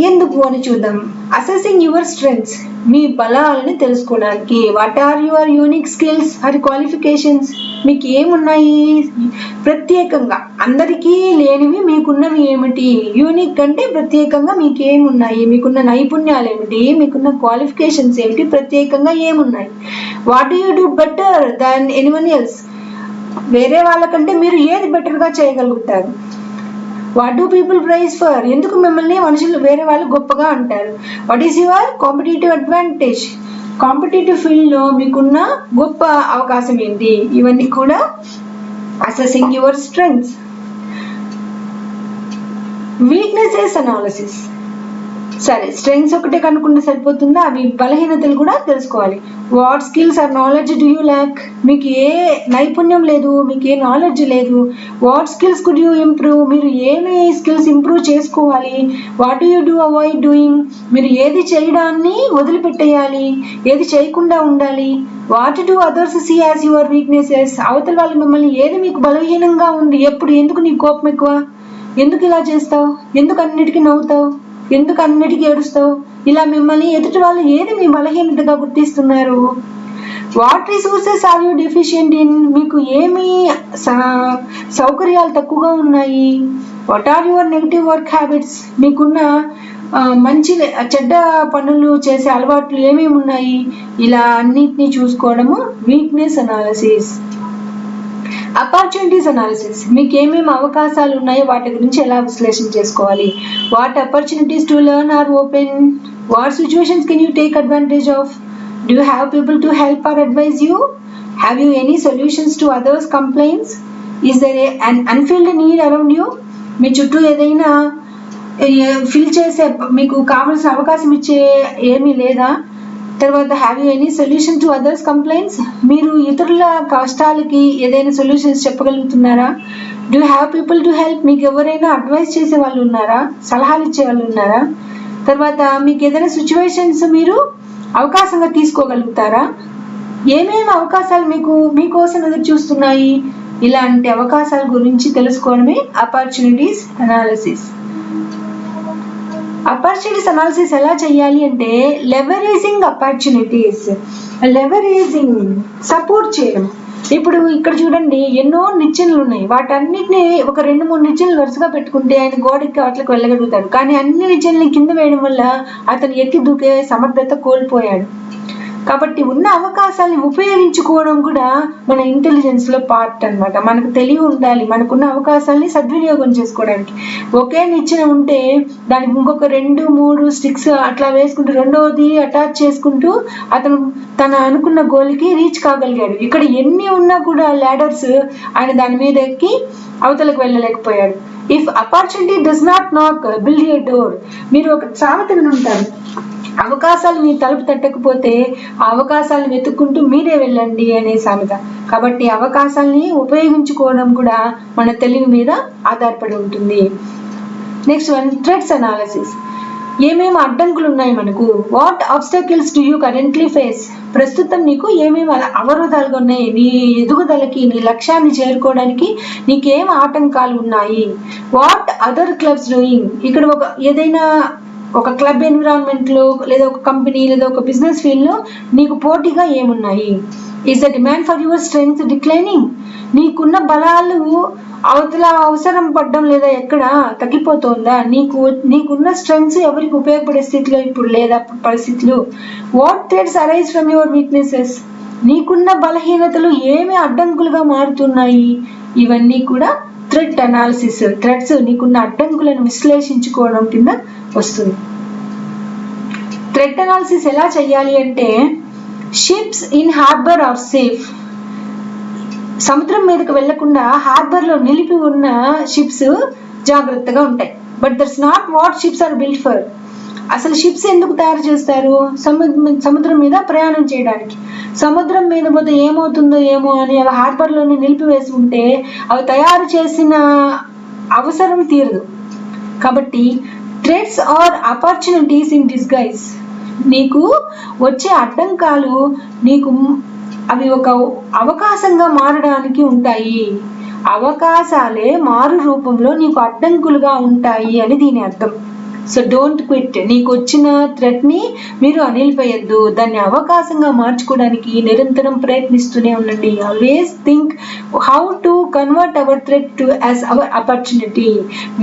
ఎందుకు అని చూద్దాం. అసెసింగ్ యువర్ స్ట్రెంగ్త్స్, మీ బలాలని తెలుసుకోవడానికి. What are your unique skills or qualifications? మీకు ఏమున్నాయి ప్రత్యేకంగా, అందరికీ లేనివి మీకున్నవి ఏమిటి? యూనిక్ అంటే ప్రత్యేకంగా మీకు ఏమున్నాయి, మీకున్న నైపుణ్యాలు ఏమిటి, మీకున్న క్వాలిఫికేషన్స్ ఏమిటి, ప్రత్యేకంగా ఏమున్నాయి? What do you do better than anyone else? వేరే వాళ్ళకంటే మీరు ఏది బెటర్గా చేయగలుగుతారు? What do people prize for? ఎందుకు మిమ్మల్ని మనుషులు, వేరే వాళ్ళు గొప్పగా అంటారు? What is your competitive advantage? Competitive ఫీల్డ్లో మీకున్న గొప్ప అవకాశం ఏంటి? ఇవన్నీ కూడా assessing your strengths. Weaknesses analysis. సరే, స్ట్రెంగ్త్స్ ఒకటే కనుక్కుంటే సరిపోతుందా? అవి బలహీనతలు కూడా తెలుసుకోవాలి. What skills or knowledge do you lack? మీకు ఏ నైపుణ్యం లేదు, మీకు ఏ నాలెడ్జ్ లేదు. What skills could you improve? మీరు ఏమి స్కిల్స్ ఇంప్రూవ్ చేసుకోవాలి? What do you do avoid doing? మీరు ఏది చేయడాన్ని వదిలిపెట్టేయాలి, ఏది చేయకుండా ఉండాలి? What do others see as your weaknesses? అవతల వాళ్ళు మిమ్మల్ని ఏది మీకు బలహీనంగా ఉంది, ఎప్పుడు ఎందుకు నీకు కోపం ఎక్కువ, ఎందుకు ఇలా చేస్తావు, ఎందుకు అన్నిటికీ నవ్వుతావు, ఎందుకు అన్నిటికీ ఏడుస్తావు, ఇలా మిమ్మల్ని ఎదుటి వాళ్ళు ఏది మీ బలహీనతగా గుర్తిస్తున్నారు? What resources are you deficient in? మీకు ఏమి సౌకర్యాలు తక్కువగా ఉన్నాయి? What are your negative work habits? మీకున్న మంచి చెడ్డ పనులు చేసే అలవాట్లు ఏమేమి ఉన్నాయి? ఇలా అన్నిటినీ చూసుకోవడము వీక్నెస్ అనాలిసిస్. ఆపర్చునిటీస్ అనాలిసిస్, మీకు ఏమేమి అవకాశాలు ఉన్నాయో వాటి గురించి ఎలా విశ్లేషణ చేసుకోవాలి? What opportunities to learn are open? What situations can you take advantage of? Do you have people to help or advise you? Have you any solutions to others' complaints? Is there an unfilled need around you? మీ చుట్టూ ఏదైనా fill చేసే మీకు కావాల్సిన అవకాశం ఇచ్చే ఏమీ లేదా? తర్వాత have you any solution to others complaints? మీరు ఇతరుల కష్టాలకి ఏదైనా సొల్యూషన్స్ చెప్పగలుగుతున్నారా? Do have people to help? మీకు ఎవరైనా అడ్వైస్ చేసే వాళ్ళు ఉన్నారా? సలహాలు ఇచ్చే వాళ్ళు ఉన్నారా? తర్వాత మీకు ఏదైనా సిచ్యువేషన్స్ మీరు అవకాశంగా తీసుకోగలుగుతారా? ఏమేమి అవకాశాలు మీకోసం ఎదురు చూస్తున్నాయి? ఇలాంటి అవకాశాల గురించి తెలుసుకోవడమే ఆపర్చునిటీస్ అనాలిసిస్. ఆపర్చునిటీస్ అనాలిసిస్ ఎలా చేయాలి అంటే లెవరేజింగ్ ఆపర్చునిటీస్. లెవరేజింగ్ సపోర్ట్ చేయడం. ఇప్పుడు ఇక్కడ చూడండి, ఎన్నో నిచ్చెనలు ఉన్నాయి. వాటన్నిటిని ఒక 2-3 నిచ్చెనలు వరుసగా పెట్టుకుంటే ఆయన గోడకి అట్లకు వెళ్ళగలుగుతాడు. కానీ అన్ని నిచ్చెనల్ని కింద వేయడం వల్ల అతను ఎక్కి దూకే సమర్థత కోల్పోయాడు. కాబట్టి ఉన్న అవకాశాలను ఉపయోగించుకోవడం కూడా మన ఇంటెలిజెన్స్ లో పార్ట్ అన్నమాట. మనకు తెలివి ఉండాలి మనకున్న అవకాశాలని సద్వినియోగం చేసుకోవడానికి. ఒకే నిచ్చెన ఉంటే దానికి ఇంకొక 2-3 స్టిక్స్ అట్లా వేసుకుంటూ రెండవది అటాచ్ చేసుకుంటూ అతను తన అనుకున్న గోల్కి రీచ్ కాగలిగాడు. ఇక్కడ ఎన్ని ఉన్నా కూడా ల్యాడర్స్ ఆయన దాని మీద ఎక్కి అవతలకు వెళ్ళలేకపోయాడు. ఇఫ్ ఆపర్చునిటీ డస్ నాట్ నాక్ బిల్డ్ ఏ డోర్. మీరు ఒక సామెత విని ఉంటారు, అవకాశాలు మీ తలుపు తట్టకపోతే ఆ అవకాశాలను వెతుక్కుంటూ మీరే వెళ్ళండి అనే సామెత. కాబట్టి అవకాశాలని ఉపయోగించుకోవడం కూడా మన తెలివి మీద ఆధారపడి ఉంటుంది. Next one, threats analysis. ఏమేమి అడ్డంకులు ఉన్నాయి మనకు? What obstacles do you currently face? ప్రస్తుతం నీకు ఏమేమి అవరోధాలుగా ఉన్నాయి? నీ ఎదుగుదలకి, నీ లక్ష్యాన్ని చేరుకోవడానికి నీకేం ఆటంకాలు ఉన్నాయి? What other clubs doing? ఇక్కడ ఏదైనా ఒక క్లబ్ ఎన్విరాన్మెంట్ లో లేదా ఒక కంపెనీ లేదా ఒక బిజినెస్ ఫీల్డ్ లో నీకు పోటీగా ఏమున్నాయి? Is the demand for your strength declining? నీకున్న బలాలు అవతల అవసరం పడ్డం లేదా ఎక్కడ తగ్గిపోతుందా? నీకున్న స్ట్రెంగ్స్ ఎవరికి ఉపయోగపడే స్థితిలో ఇప్పుడు లేదా పరిస్థితులు? What threats arise from your weaknesses? నీకున్న బలహీనతలు ఏమి అడ్డంకులుగా మారుతున్నాయి? ఇవన్నీ కూడా థ్రెట్ అనాలిసిస్. థ్రెట్స్ నీకున్న అడ్డంకులను విశ్లేషించుకోవడం కింద వస్తుంది. థ్రెట్ అనాలిసిస్ ఎలా చేయాలి అంటే ships in harbour are safe. సముద్రం మీదకి వెళ్లకుండా హార్బర్ లో నిలిపి ఉన్న షిప్స్ జాగ్రత్తగా ఉంటాయి. But that's not what ships are built for. అసలు షిప్స్ ఎందుకు తయారు చేస్తారు? సముద్రం మీద ప్రయాణం చేయడానికి. సముద్రం మీద పోతే ఏమవుతుందో ఏమో అని అవి హార్బర్లోనే నిలిపివేసి ఉంటే అవి తయారు చేసిన అవసరం తీరదు. కాబట్టి threats are opportunities in disguise. నీకు వచ్చే అడ్డంకాలు అవి ఒక అవకాశంగా మారడానికి ఉంటాయి. అవకాశాలే మారు రూపంలో నీకు అడ్డంకులుగా ఉంటాయి అని దీని అర్థం. So don't quit. నీకు వచ్చిన థ్రెట్ ని మీరు నిలిపేయద్దు. దాన్ని అవకాశంగా మార్చుకోవడానికి నిరంతరం ప్రయత్నిస్తూనే ఉండండి. Always think how to convert hour threat to as our opportunity.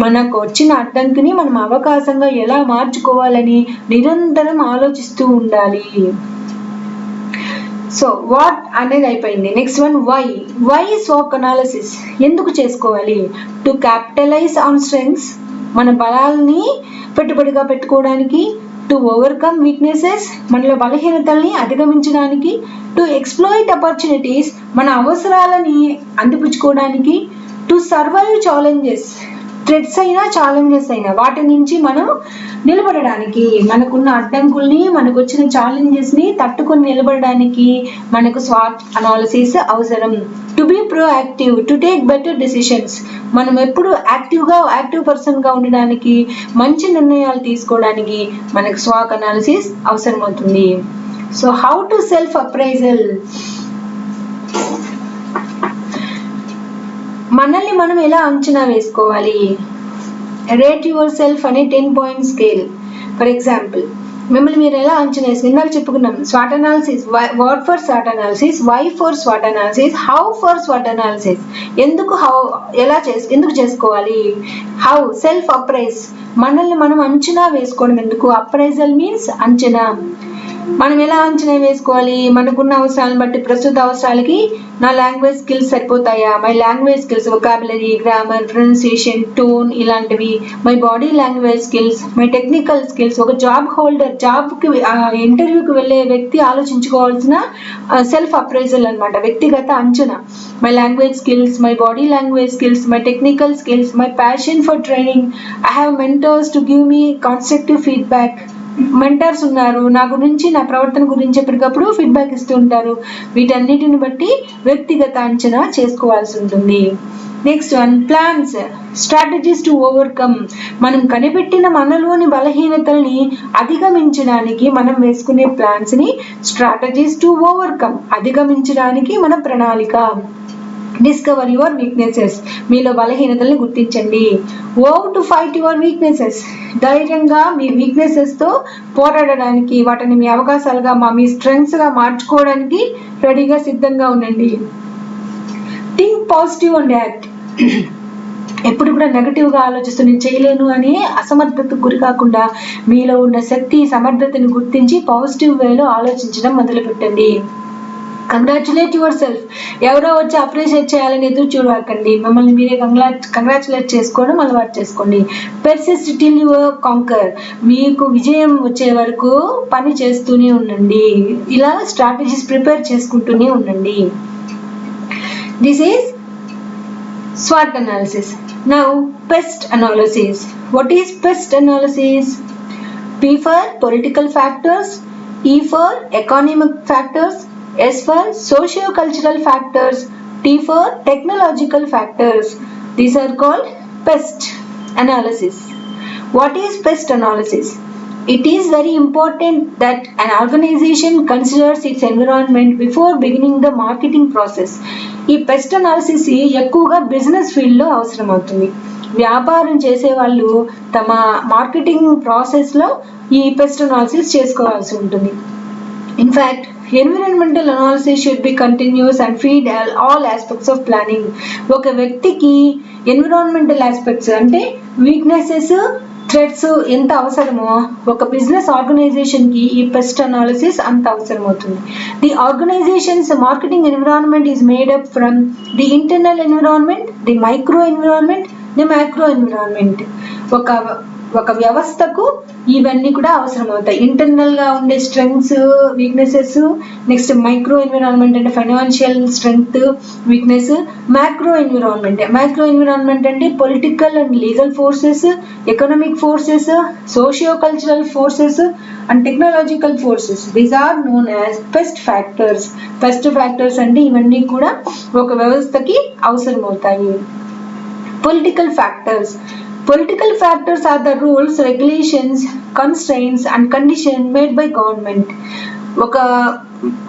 మనకు వచ్చిన అడ్డంకిని మనం అవకాశంగా ఎలా మార్చుకోవాలని నిరంతరం ఆలోచిస్తూ ఉండాలి. సో వాట్ అనేది అయిపోయింది. నెక్స్ట్ వన్, వై స్వాక్ అనాలిసిస్. ఎందుకు చేసుకోవాలి? To capitalize on strengths. మన బలాల్ని పెట్టుబడిగా పెట్టుకోవడానికి. To overcome weaknesses. మనలో బలహీనతల్ని అధిగమించడానికి. To exploit opportunities. మన అవసరాలని అందిపుచ్చుకోవడానికి. To survive challenges. థ్రెట్స్ అయినా ఛాలెంజెస్ అయినా వాటి నుంచి మనం నిలబడడానికి, మనకున్న అడ్డంకుల్ని మనకు వచ్చిన ఛాలెంజెస్ ని తట్టుకొని నిలబడడానికి మనకు స్వాట్ అనాలిసిస్ అవసరం. To be proactive, to take better decisions. మనం ఎప్పుడు యాక్టివ్ పర్సన్ గా ఉండడానికి, మంచి నిర్ణయాలు తీసుకోవడానికి మనకు స్వాట్ అనాలిసిస్ అవసరం అవుతుంది. So how to self appraisal. మనల్ని మనం ఎలా అంచనా వేసుకోవాలి? రేట్ యువర్ సెల్ఫ్ అనే 10-point స్కేల్. ఫర్ ఎగ్జాంపుల్, మిమ్మల్ని మీరు ఎలా అంచనా వేసి ఇందాక చెప్పుకున్నాం. Swat analysis, what for swat analysis, why for swat analysis, how for swat analysis. ఎందుకు, ఎందుకు చేసుకోవాలి. హౌ, సెల్ఫ్ అప్రైజ్, మనల్ని మనం అంచనా వేసుకోవడం ఎందుకు. అప్రైజల్ మీన్స్ అంచనా. మనం ఎలా అంచనా వేసుకోవాలి, మనకున్న అవసరాలను బట్టి ప్రస్తుత అవసరాలకి నా లాంగ్వేజ్ స్కిల్స్ సరిపోతాయా, my language skills, vocabulary, grammar, pronunciation, tone ఇలాంటివి, my body language skills, my technical skills. ఒక జాబ్ హోల్డర్, జాబ్కి ఇంటర్వ్యూకి వెళ్ళే వ్యక్తి ఆలోచించుకోవాల్సిన సెల్ఫ్ అప్రైజల్ అనమాట, వ్యక్తిగత అంచనా. My language skills, my body language skills, my technical skills, my passion for training, I have mentors to give me constructive feedback. Mentors ఉన్నారు, నా గురించి, నా ప్రవర్తన గురించి ఎప్పటికప్పుడు ఫీడ్బ్యాక్ ఇస్తూ ఉంటారు. వీటన్నిటిని బట్టి వ్యక్తిగత అంచనా చేసుకోవాల్సి ఉంటుంది. Next one, plans, strategies to overcome. మనం కనిపెట్టిన మనలోని బలహీనతల్ని అధిగమించడానికి మనం వేసుకునే ప్లాన్స్ ని స్ట్రాటజీస్ టు ఓవర్కమ్, అధిగమించడానికి మన ప్రణాళిక. డిస్కవర్ యువర్ వీక్నెసెస్, మీలో బలహీనతల్ని గుర్తించండి. Wow to fight your weaknesses, ధైర్యంగా మీ వీక్నెసెస్తో పోరాడడానికి, వాటిని మీ అవకాశాలుగా, మీ స్ట్రెంగ్స్గా మార్చుకోవడానికి రెడీగా సిద్ధంగా ఉండండి. థింక్ పాజిటివ్ అండ్ యాక్ట్, ఎప్పుడు కూడా నెగటివ్గా ఆలోచిస్తూ నేను చేయలేను అని అసమర్థతకు గురి కాకుండా మీలో ఉన్న శక్తి, సమర్థతని గుర్తించి పాజిటివ్ వేలో ఆలోచించడం మొదలుపెట్టండి. కంగ్రాచులేట్ యువర్ సెల్ఫ్, ఎవరో వచ్చి అప్రిషియేట్ చేయాలని ఎదురు చూడకండి, మిమ్మల్ని మీరే కంగ్రాచులేట్ చేసుకోవడం అలవాటు చేసుకోండి. పెర్సిస్ట్ టిల్ యు కాంకర్, మీకు విజయం వచ్చే వరకు పని చేస్తూనే ఉండండి. ఇలా స్ట్రాటజీస్ ప్రిపేర్ చేసుకుంటూనే ఉండండి. This is SWOT analysis. Now, PEST analysis. What is PEST analysis? P for political factors, E for economic factors, S for socio-cultural factors, T for technological factors. These are called PEST analysis. What is PEST analysis? It is very important that an organization considers its environment before beginning the marketing process. ఈ pest analysis ఎక్కువగా business ఫీల్డ్లో అవసరం అవుతుంది. వ్యాపారం చేసే వాళ్ళు తమ marketing ప్రాసెస్లో ఈ పెస్ట్ అనాలిసిస్ చేసుకోవాల్సి ఉంటుంది. In fact environmental analysis should be continuous and feed all aspects of planning. ఒక వ్యక్తికి ఎన్విరాన్మెంటల్ ఆస్పెక్ట్స్ అంటే వీక్నెసెస్, థ్రెట్స్ ఎంత అవసరమో ఒక బిజినెస్ ఆర్గనైజేషన్కి ఈ పెస్ట్ అనాలిసిస్ అంత అవసరం అవుతుంది. The organisations marketing environment is made up from the internal environment, the micro environment, the micro environment. ఒక వ్యవస్థకు ఇవన్నీ కూడా అవసరం అవుతాయి. ఇంటర్నల్గా ఉండే strengths, weaknesses, next micro environment అంటే financial strength, weakness, micro environment అంటే political and legal forces, economic forces, socio cultural forces and technological forces. These are known as PEST factors. PEST factors అంటే ఇవన్నీ కూడా ఒక వ్యవస్థకి అవసరం అవుతాయి. Political factors are the rules, regulations, constraints and conditions made by government.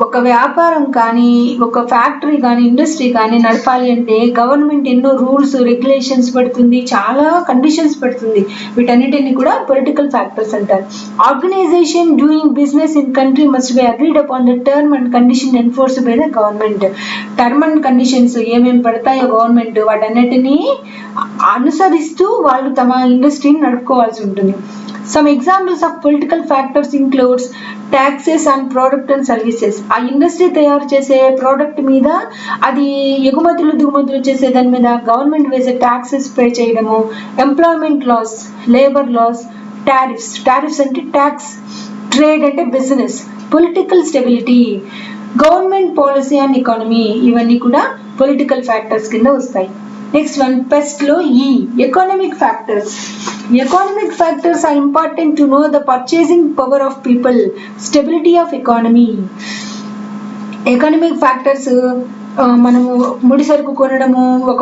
ఒక వ్యాపారం కానీ, ఒక ఫ్యాక్టరీ కానీ, ఇండస్ట్రీ కానీ నడపాలి అంటే గవర్నమెంట్ ఎన్నో రూల్స్, రెగ్యులేషన్స్ పెడుతుంది, చాలా కండిషన్స్ పెడుతుంది. వీటన్నిటిని కూడా పొలిటికల్ ఫ్యాక్టర్స్ అంటారు. Organisation doing business in country must be agreed upon the term and condition enforced by the government. Term and conditions ఏమేమి పడతాయో గవర్నమెంట్ వాటన్నిటిని అనుసరిస్తూ వాళ్ళు తమ ఇండస్ట్రీని నడుపుకోవాల్సి ఉంటుంది. Some examples of political factors includes taxes on product and services. ఆ industry తయారు చేసే ప్రోడక్ట్ మీద, అది ఎగుమతులు దిగుమతులు చేసే దాని మీద గవర్నమెంట్ వేసే ట్యాక్సెస్ పే చేయడము, employment loss, labour loss, tariffs అంటే ట్యాక్స్, ట్రేడ్ అంటే business, political stability, government policy and economy, ఇవన్నీ కూడా పొలిటికల్ ఫ్యాక్టర్స్ కింద వస్తాయి. నెక్స్ట్ వన్, పెస్ట్లో ఈ economic factors. Economic factors are important to know the purchasing power of people, stability of economy. Economic factors మనము ముడి సరుకు కొనడము, ఒక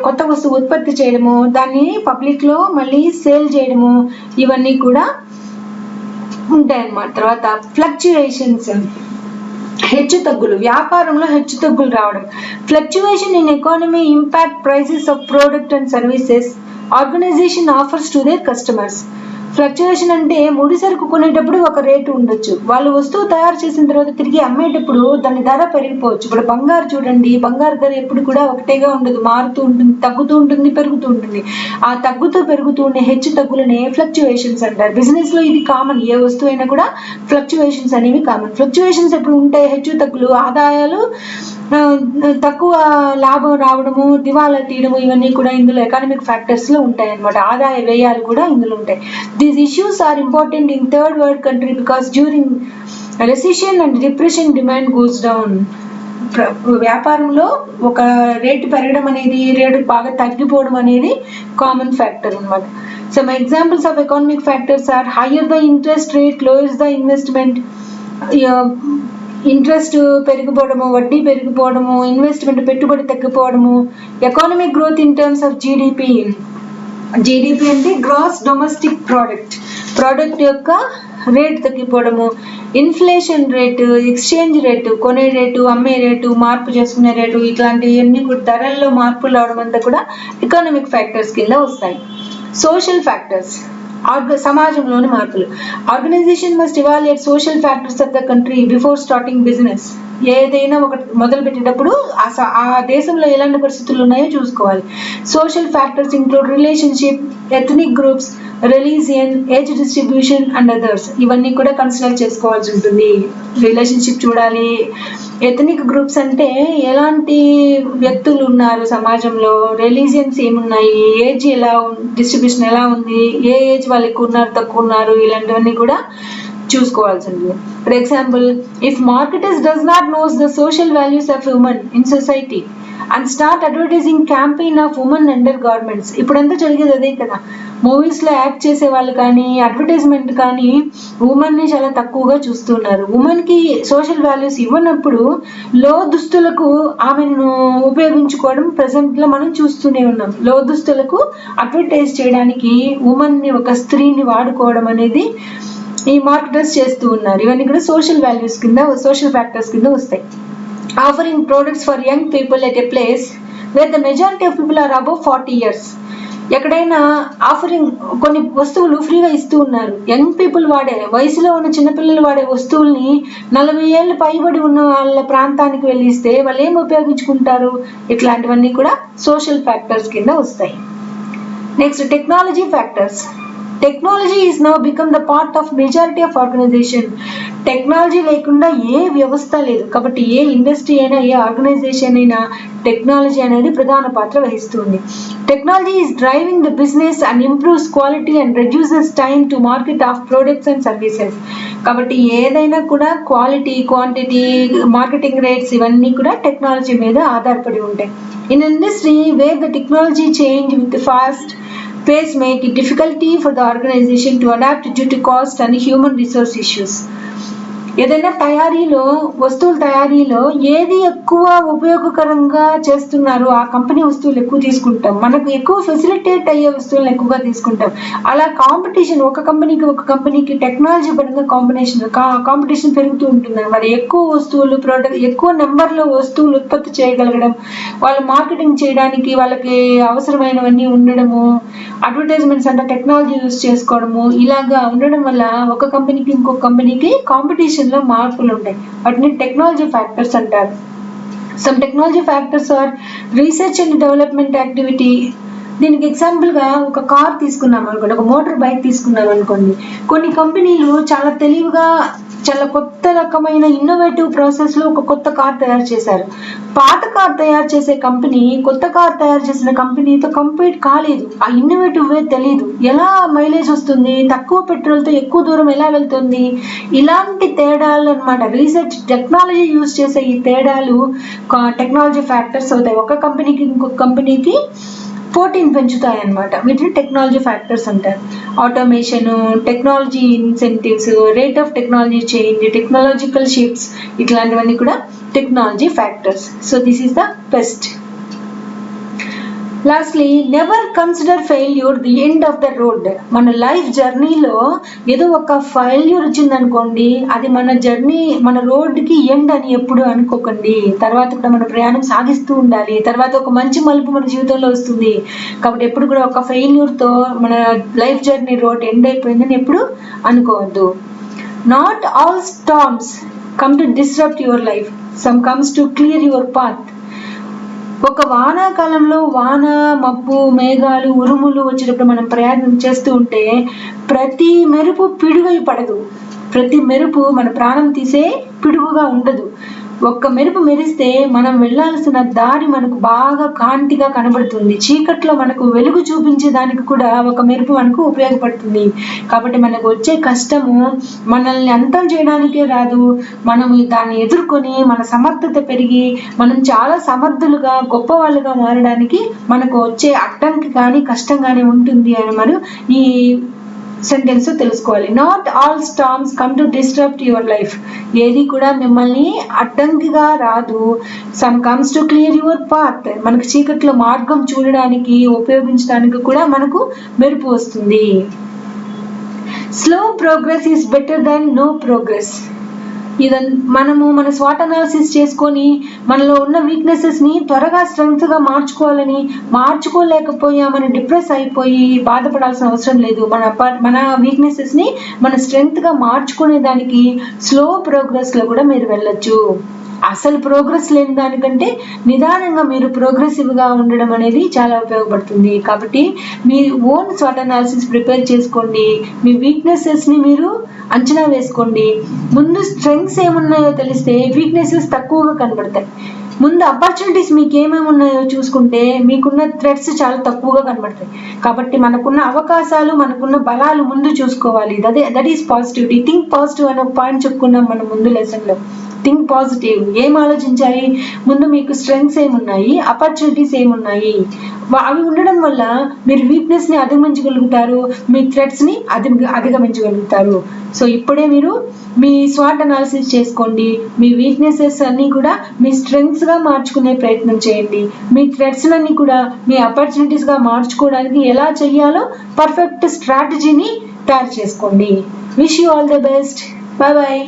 కొత్త వస్తువు ఉత్పత్తి చేయడము, దాన్ని పబ్లిక్లో మళ్ళీ సేల్ చేయడము, ఇవన్నీ కూడా ఉంటాయన్నమాట. తర్వాత ఫ్లక్చుయేషన్స్, హెచ్చుతగ్గులు, వ్యాపారంలో హెచ్చుతగ్గులు రావడం. Fluctuation in economy impact prices of product and services organisation offers to their customers. Fluctuation అంటే ముడి సరుకు కొనేటప్పుడు ఒక రేటు ఉండొచ్చు, వాళ్ళు వస్తువు తయారు చేసిన తర్వాత తిరిగి అమ్మేటప్పుడు దాని ధర పెరిగిపోవచ్చు. ఇప్పుడు బంగారు చూడండి, బంగారు ధర ఎప్పుడు కూడా ఒకటేగా ఉండదు, మారుతూ ఉంటుంది, తగ్గుతూ ఉంటుంది, పెరుగుతూ ఉంటుంది. ఆ తగ్గుతూ పెరుగుతూ ఉండే హెచ్చు తగ్గులనే ఫ్లక్చుయేషన్స్ అంటారు. బిజినెస్ లో ఇది కామన్, ఏ వస్తువు అయినా కూడా ఫ్లక్చుయేషన్స్ అనేవి కామన్. ఫ్లక్చుయేషన్స్ ఎప్పుడు ఉంటాయి, హెచ్చు తగ్గులు, ఆదాయాలు తక్కువ లాభం రావడము, దివాలా తీయడము, ఇవన్నీ కూడా ఇందులో ఎకనామిక్ ఫ్యాక్టర్స్ లో ఉంటాయి అన్నమాట. ఆదాయ వ్యయాలు కూడా ఇందులో ఉంటాయి. These issues are important in third world country because during recession and depression demand goes down. వ్యాపారంలో ఒక రేటు పెరగడం అనేది, రేటు బాగా తగ్గిపోవడం అనేది కామన్ ఫ్యాక్టర్ అన్నమాట. Some examples of economic factors are higher the interest rate lowers the investment. Interest పెరిగిపోవడము, వడ్డీ పెరిగిపోవడము, ఇన్వెస్ట్మెంట్ పెట్టుబడి తగ్గిపోవడము. Economic growth in terms of GDP. GDP అంటే గ్రాస్ డొమెస్టిక్ ప్రోడక్ట్ యొక్క రేట్ తగ్గిపోవడము. ఇన్ఫ్లేషన్ రేటు, ఎక్స్చేంజ్ రేటు, కొనే రేటు, అమ్మే రేటు, మార్పు చేసుకునే రేటు, ఇట్లాంటివన్నీ కూడా ధరల్లో మార్పులు రావడం అంతా కూడా ఎకనామిక్ ఫ్యాక్టర్స్ కింద వస్తాయి. సోషల్ ఫ్యాక్టర్స్, సమాజంలోని మార్పులు. Organisation must evaluate social factors of the country before starting business. ఏదైనా ఒక మొదలు పెట్టేటప్పుడు ఆ దేశంలో ఎలాంటి పరిస్థితులు ఉన్నాయో చూసుకోవాలి. Social factors include relationship, ethnic groups, religion, age distribution and others. ఇవన్నీ కూడా కన్సిడర్ చేసుకోవాల్సి ఉంటుంది. రిలేషన్షిప్ చూడాలి. ఎథనిక్ గ్రూప్స్ అంటే ఎలాంటి వ్యక్తులు ఉన్నారు సమాజంలో, రిలీజియన్స్ ఏమున్నాయి, ఏజ్ ఎలా డిస్ట్రిబ్యూషన్ ఎలా ఉంది, ఏ ఏజ్ వాళ్ళు ఎక్కువ ఉన్నారు తక్కువ ఉన్నారు, ఇలాంటివన్నీ కూడా చూసుకోవాల్సి ఉంటుంది. For example, if marketers does not knows the social values of women in society and start advertising campaign of women under garments. ఇప్పుడంతా జరిగేది అదే కదా, మూవీస్ లో యాక్ట్ చేసే వాళ్ళు కానీ, అడ్వర్టైజ్మెంట్ కానీ ఉమెన్ ని చాలా తక్కువగా చూస్తున్నారు. ఉమెన్ కి సోషల్ వాల్యూస్ ఇవ్వనప్పుడు లో దుస్తులకు ఆమెను ఉపయోగించుకోవడం ప్రెసెంట్ లో మనం చూస్తూనే ఉన్నాం. లో దుస్తులకు అడ్వర్టైజ్ చేయడానికి ఉమెన్ ని, ఒక స్త్రీని వాడుకోవడం అనేది ఈ మార్కెటర్స్ చేస్తూ ఉన్నారు. ఇవన్నీ కూడా సోషల్ వాల్యూస్ కింద, సోషల్ ఫ్యాక్టర్స్ కింద వస్తాయి. Offering products for young people at a place where the majority of people are above 40 years. ఎక్కడైనా ఆఫరింగ్ కొన్ని వస్తువులు ఫ్రీగా ఇస్తూ ఉన్నారు. యంగ్ పీపుల్ వాడే, వయసులో ఉన్న చిన్నపిల్లలు వాడే వస్తువుల్ని 40 ఏళ్ళు పైబడి ఉన్న వాళ్ళ ప్రాంతానికి వెళ్ళి ఇస్తే వాళ్ళు ఏం ఉపయోగించుకుంటారు? ఇట్లాంటివన్నీ కూడా సోషల్ ఫ్యాక్టర్స్ కింద వస్తాయి. Next, technology factors. Technology is now become the part of majority of organisation. Technology లేకుండా ఏ వ్యవస్థ లేదు. కాబట్టి ఏ ఇండస్ట్రీ అయినా, ఏ ఆర్గనైజేషన్ అయినా టెక్నాలజీ అనేది ప్రధాన పాత్ర వహిస్తుంది. Technology is driving the business and improves quality and reduces time to market of products and services. కాబట్టి ఏదైనా కూడా క్వాలిటీ, క్వాంటిటీ, మార్కెటింగ్ రేట్స్ ఇవన్నీ కూడా టెక్నాలజీ మీద ఆధారపడి ఉంటాయి. In industry where the technology change with fast pace make it difficulty for the organization to adapt due to cost and human resource issues. ఏదైనా తయారీలో, వస్తువుల తయారీలో ఏది ఎక్కువ ఉపయోగకరంగా చేస్తున్నారు ఆ కంపెనీ వస్తువులు ఎక్కువ తీసుకుంటాం. మనకు ఎక్కువ ఫెసిలిటేట్ అయ్యే వస్తువులను ఎక్కువగా తీసుకుంటాం. అలా కాంపిటీషన్, ఒక కంపెనీకి టెక్నాలజీ పరంగా కాంపిటీషన్ పెరుగుతూ ఉంటుంది. మరి ఎక్కువ వస్తువులు, ప్రోడక్ట్, ఎక్కువ నెంబర్లో వస్తువులు ఉత్పత్తి చేయగలగడం, వాళ్ళు మార్కెటింగ్ చేయడానికి వాళ్ళకి అవసరమైనవన్నీ ఉండడము, అడ్వర్టైజ్మెంట్స్ అంటే టెక్నాలజీ యూజ్ చేసుకోవడము, ఇలాగా ఉండడం వల్ల ఒక కంపెనీకి ఇంకొక కంపెనీకి కాంపిటీషన్ లో మార్పులు ఉంటాయి. వాటిని టెక్నాలజీ ఫ్యాక్టర్స్ అంటారు. Some technology factors are research and development activity. దీనికి ఎగ్జాంపుల్ గా ఒక కార్ తీసుకున్నాం అనుకోండి, ఒక మోటార్ బైక్ తీసుకున్నాం అనుకోండి. కొన్ని కంపెనీలు చాలా తెలివిగా, చాలా కొత్త రకమైన ఇన్నోవేటివ్ ప్రాసెస్ లో ఒక కొత్త కార్ తయారు చేశారు. పాత కార్ తయారు చేసే కంపెనీ కొత్త కార్ తయారు చేసిన కంపెనీతో కంపీట్ కాలేదు. ఆ ఇన్నోవేటివ్ వే తెలియదు. ఎలా మైలేజ్ వస్తుంది, తక్కువ పెట్రోల్తో ఎక్కువ దూరం ఎలా వెళ్తుంది, ఇలాంటి తేడాలు అన్నమాట. రీసెర్చ్, టెక్నాలజీ యూజ్ చేసే ఈ తేడాలు టెక్నాలజీ ఫ్యాక్టర్స్ అవుతాయి. ఒక కంపెనీకి ఇంకొక కంపెనీకి పోటీని పెంచుతాయి అన్నమాట. వీటిని టెక్నాలజీ ఫ్యాక్టర్స్ అంటారు. Automation, technology incentives, rate of technology change, technological shifts, ఇట్లాంటివన్నీ కూడా technology factors. So this is the best. Lastly, never consider failure the end of the road. మన లైఫ్ జర్నీలో ఏదో ఒక ఫెయిల్యూర్ వచ్చిందనుకోండి, అది మన రోడ్కి ఎండ్ అని ఎప్పుడు అనుకోకండి. తర్వాత కూడా మన ప్రయాణం సాగిస్తూ ఉండాలి. తర్వాత ఒక మంచి మలుపు మన జీవితంలో వస్తుంది. కాబట్టి ఎప్పుడు కూడా ఒక ఫెయిల్యూర్తో మన లైఫ్ జర్నీ రోడ్ ఎండ్ అయిపోయిందని ఎప్పుడు అనుకోవద్దు. Not all storms come to disrupt your life, some comes to clear your path. ఒక వానాకాలంలో వాన, మబ్బు, మేఘాలు, ఉరుములు వచ్చేటప్పుడు మనం ప్రయాణం చేస్తూ ఉంటే ప్రతి మెరుపు పిడుగై పడదు. ప్రతి మెరుపు మన ప్రాణం తీసే పిడుగుగా ఉండదు. ఒక్క మెరుపు మెరిస్తే మనం వెళ్ళాల్సిన దారి మనకు బాగా కాంతిగా కనబడుతుంది. చీకట్లో మనకు వెలుగు చూపించే దానికి కూడా ఒక మెరుపు మనకు ఉపయోగపడుతుంది. కాబట్టి మనకు వచ్చే కష్టము మనల్ని అంతం చేయడానికే రాదు. మనం దాన్ని ఎదుర్కొని మన సమర్థత పెరిగి మనం చాలా సమర్థులుగా, గొప్ప వాళ్ళుగా మారడానికి మనకు వచ్చే అడ్డంకి కానీ కష్టం కానీ ఉంటుంది అని మనం ఈ సెంటెన్స్ తెలుసుకోవాలి. Not all storms come to disturb your life. ఏది కూడా మిమ్మల్ని అడ్డంకిగా రాదు. Some comes to clear your path. మనకు చీకట్లో మార్గం చూడడానికి, ఉపయోగించడానికి కూడా మనకు మెరుపు వస్తుంది. Slow progress is better than no progress. మనము మన స్వాట్ అనాలిసిస్ చేసుకొని మనలో ఉన్న వీక్నెసెస్ని త్వరగా స్ట్రెంగ్త్గా మార్చుకోలేకపోయామని డిప్రెస్ అయిపోయి బాధపడాల్సిన అవసరం లేదు. మన వీక్నెసెస్ని మన స్ట్రెంగ్త్గా మార్చుకునే దానికి స్లో ప్రోగ్రెస్లో కూడా మీరు వెళ్ళొచ్చు. అసలు ప్రోగ్రెస్ లేని దానికంటే నిదానంగా మీరు ప్రోగ్రెసివ్గా ఉండడం అనేది చాలా ఉపయోగపడుతుంది. కాబట్టి మీ ఓన్ స్వాట్ అనాలిసిస్ ప్రిపేర్ చేసుకోండి. మీ వీక్నెసెస్ని మీరు అంచనా వేసుకోండి. ముందు స్ట్రెంగ్స్ ఏమున్నాయో తెలిస్తే వీక్నెసెస్ తక్కువగా కనబడతాయి. ముందు ఆపర్చునిటీస్ మీకు ఏమేమి ఉన్నాయో చూసుకుంటే మీకున్న థ్రెట్స్ చాలా తక్కువగా కనబడతాయి. కాబట్టి మనకున్న అవకాశాలు, మనకున్న బలాలు ముందు చూసుకోవాలి. That is positivity. Think positive అనే పాయింట్ చెప్పుకున్నాం మనం ముందు లెసన్లో. Think positive. ఏం ఆలోచించాలి? ముందు మీకు స్ట్రెంగ్స్ ఏమున్నాయి, ఆపర్చునిటీస్ ఏమున్నాయి, అవి ఉండడం వల్ల మీరు వీక్నెస్ని అధిగమించగలుగుతారు, మీ థ్రెట్స్ని అధిగమించగలుగుతారు. సో ఇప్పుడే మీరు మీ స్వాట్ అనాలిసిస్ చేసుకోండి. మీ వీక్నెసెస్ అన్నీ కూడా మీ స్ట్రెంగ్స్గా మార్చుకునే ప్రయత్నం చేయండి. మీ థ్రెట్స్లన్నీ కూడా మీ ఆపర్చునిటీస్గా మార్చుకోవడానికి ఎలా చెయ్యాలో పర్ఫెక్ట్ స్ట్రాటజీని తయారు చేసుకోండి. Wish you all the best. Bye bye.